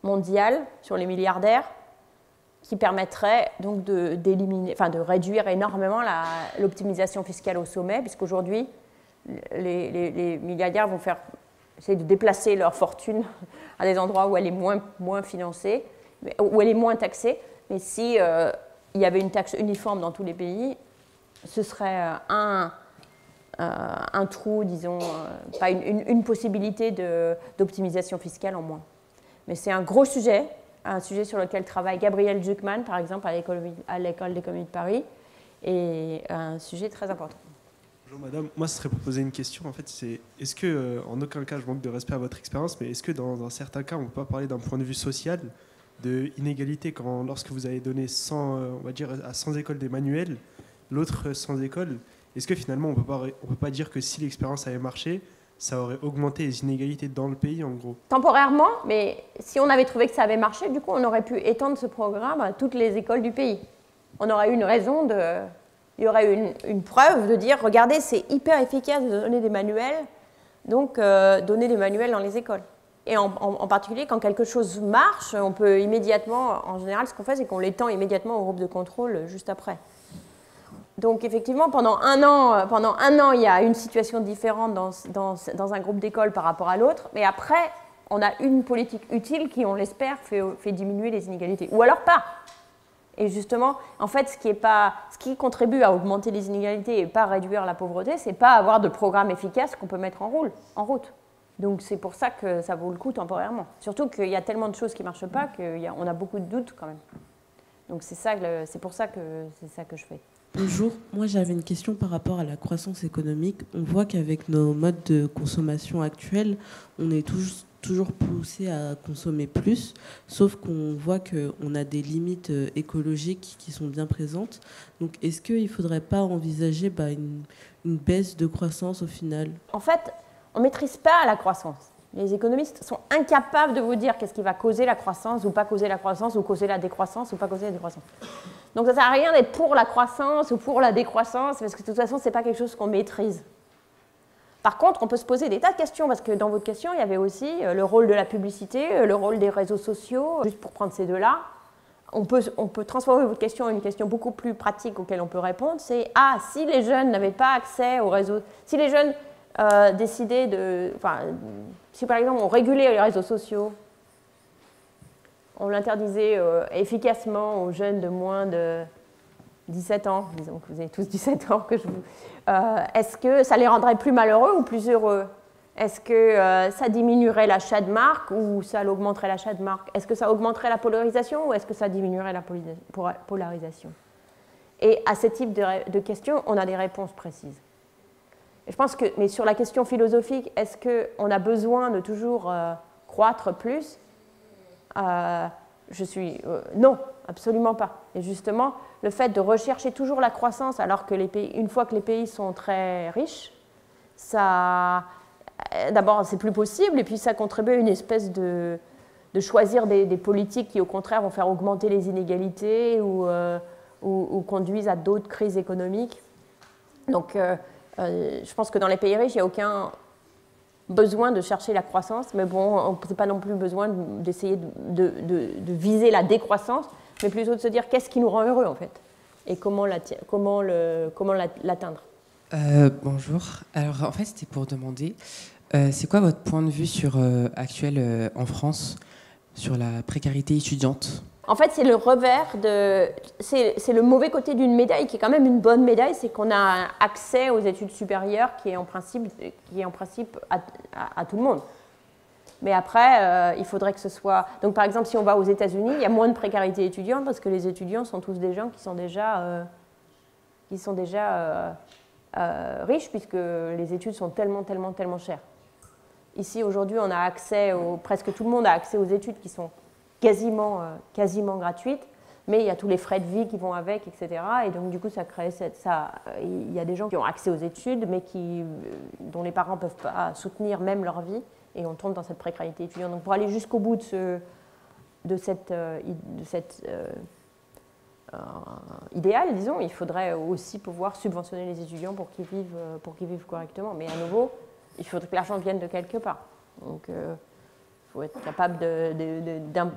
mondiale sur les milliardaires qui permettrait donc de réduire énormément l'optimisation fiscale au sommet, puisqu'aujourd'hui, les milliardaires vont essayer de déplacer leur fortune à des endroits où elle est moins financée, où elle est moins taxée. Mais si il y avait une taxe uniforme dans tous les pays, ce serait un trou, disons, pas une possibilité d'optimisation fiscale en moins. Mais c'est un gros sujet, un sujet sur lequel travaille Gabriel Zucman, par exemple, à l'École d'économie de Paris, et un sujet très important. Bonjour madame, moi ce serait pour poser une question, en fait, est-ce que, en aucun cas je manque de respect à votre expérience, mais est-ce que dans certains cas on ne peut pas parler d'un point de vue social, de inégalité, lorsque vous avez donné 100, on va dire, à 100 écoles des manuels, l'autre 100 écoles, est-ce que finalement on peut pas dire que si l'expérience avait marché, ça aurait augmenté les inégalités dans le pays en gros? Temporairement, mais si on avait trouvé que ça avait marché, du coup on aurait pu étendre ce programme à toutes les écoles du pays. On aurait eu une raison il y aurait eu une preuve de dire, regardez, c'est hyper efficace de donner des manuels, donc donner des manuels dans les écoles. Et en particulier, quand quelque chose marche, on peut immédiatement, en général, ce qu'on fait, c'est qu'on l'étend immédiatement au groupe de contrôle juste après. Donc effectivement, pendant un an, il y a une situation différente dans un groupe d'école par rapport à l'autre, mais après, on a une politique utile qui, on l'espère, fait diminuer les inégalités. Ou alors pas. Et justement, en fait, ce qui contribue à augmenter les inégalités et pas réduire la pauvreté, c'est pas avoir de programme efficace qu'on peut mettre en route. Donc c'est pour ça que ça vaut le coup temporairement. Surtout qu'il y a tellement de choses qui ne marchent pas qu'on a beaucoup de doutes quand même. Donc c'est pour ça que c'est ça que je fais. Bonjour, moi j'avais une question par rapport à la croissance économique. On voit qu'avec nos modes de consommation actuels, on est toujours poussé à consommer plus, sauf qu'on voit qu'on a des limites écologiques qui sont bien présentes. Donc est-ce qu'il ne faudrait pas envisager une baisse de croissance au final? En fait, on ne maîtrise pas la croissance. Les économistes sont incapables de vous dire qu'est-ce qui va causer la croissance ou pas causer la croissance, ou causer la décroissance ou pas causer la décroissance. Donc ça ne sert à rien d'être pour la croissance ou pour la décroissance, parce que de toute façon, ce n'est pas quelque chose qu'on maîtrise. Par contre, on peut se poser des tas de questions, parce que dans votre question, il y avait aussi le rôle de la publicité, le rôle des réseaux sociaux. Juste pour prendre ces deux-là, on peut transformer votre question en une question beaucoup plus pratique auquel on peut répondre, c'est si les jeunes n'avaient pas accès au réseau, si les jeunes décidaient si par exemple on régulait les réseaux sociaux, on l'interdisait efficacement aux jeunes de moins de 17 ans, disons que vous avez tous 17 ans, est-ce que ça les rendrait plus malheureux ou plus heureux? Est-ce que ça diminuerait l'achat de marques ou ça augmenterait l'achat de marques? Est-ce que ça augmenterait la polarisation ou est-ce que ça diminuerait la polarisation? Et à ce type de questions, on a des réponses précises. Et je pense que, mais sur la question philosophique, est-ce qu'on a besoin de toujours croître plus? Non, absolument pas. Et justement, le fait de rechercher toujours la croissance alors que une fois que les pays sont très riches, d'abord, c'est plus possible, et puis ça contribue à une espèce de choisir des politiques qui, au contraire, vont faire augmenter les inégalités ou conduisent à d'autres crises économiques. Donc, je pense que dans les pays riches, il n'y a aucun besoin de chercher la croissance, mais bon, on n'a pas non plus besoin d'essayer de viser la décroissance, mais plutôt de se dire qu'est-ce qui nous rend heureux, en fait, et comment l'atteindre. Bonjour. Alors, en fait, c'était pour demander, c'est quoi votre point de vue actuel en France sur la précarité étudiante? En fait, c'est le revers c'est le mauvais côté d'une médaille qui est quand même une bonne médaille, c'est qu'on a accès aux études supérieures qui est en principe à tout le monde. Mais après, il faudrait que ce soit... Donc, par exemple, si on va aux États-Unis, il y a moins de précarité étudiante parce que les étudiants sont tous des gens qui sont déjà riches puisque les études sont tellement chères. Ici, aujourd'hui, on a accès presque tout le monde a accès aux études qui sont quasiment gratuites, mais il y a tous les frais de vie qui vont avec, etc. Et donc, du coup, il y a des gens qui ont accès aux études, mais dont les parents ne peuvent pas soutenir même leur vie, et on tombe dans cette précarité étudiante. Donc, pour aller jusqu'au bout de cet idéal, disons, il faudrait aussi pouvoir subventionner les étudiants pour qu'ils vivent correctement. Mais à nouveau, il faudrait que l'argent vienne de quelque part. Donc, il faut être capable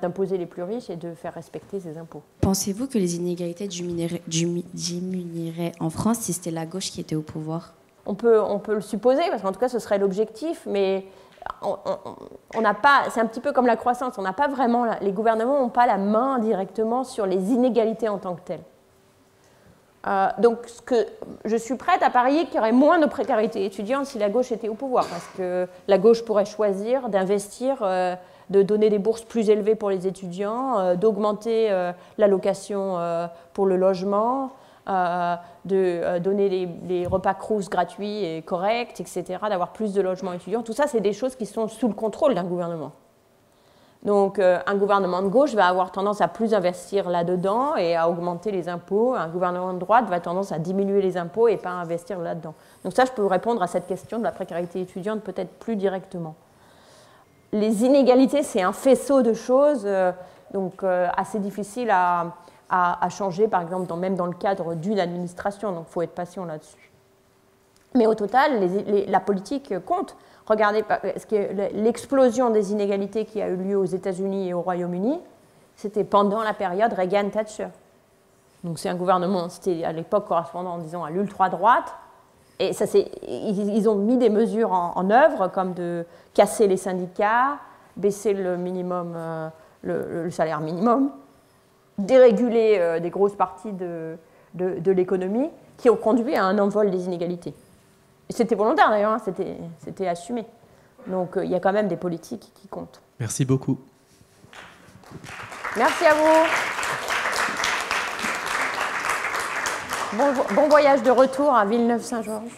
d'imposer les plus riches et de faire respecter ces impôts. Pensez-vous que les inégalités diminueraient en France si c'était la gauche qui était au pouvoir? On peut le supposer, parce qu'en tout cas, ce serait l'objectif, mais on n'a pas, c'est un petit peu comme la croissance, on n'a pas vraiment, les gouvernements n'ont pas la main directement sur les inégalités en tant que telles. Donc, je suis prête à parier qu'il y aurait moins de précarité étudiante si la gauche était au pouvoir, parce que la gauche pourrait choisir d'investir, de donner des bourses plus élevées pour les étudiants, d'augmenter l'allocation pour le logement, de donner les repas crous gratuits et corrects, etc., d'avoir plus de logements étudiants. Tout ça, c'est des choses qui sont sous le contrôle d'un gouvernement. Donc, un gouvernement de gauche va avoir tendance à plus investir là-dedans et à augmenter les impôts. Un gouvernement de droite va tendance à diminuer les impôts et pas à investir là-dedans. Donc ça, je peux répondre à cette question de la précarité étudiante peut-être plus directement. Les inégalités, c'est un faisceau de choses, donc assez difficile à changer, par exemple, même dans le cadre d'une administration. Donc, il faut être patient là-dessus. Mais au total, la politique compte. Regardez, l'explosion des inégalités qui a eu lieu aux États-Unis et au Royaume-Uni, c'était pendant la période Reagan-Thatcher. Donc c'est un gouvernement, c'était à l'époque correspondant, disons, à l'ultra-droite, et ils ont mis des mesures en œuvre, comme de casser les syndicats, baisser le minimum, le salaire minimum, déréguler des grosses parties de l'économie, qui ont conduit à un envol des inégalités. C'était volontaire d'ailleurs, hein, c'était assumé. Donc il y a quand même des politiques qui comptent. Merci beaucoup. Merci à vous. Bon voyage de retour à Villeneuve-Saint-Georges.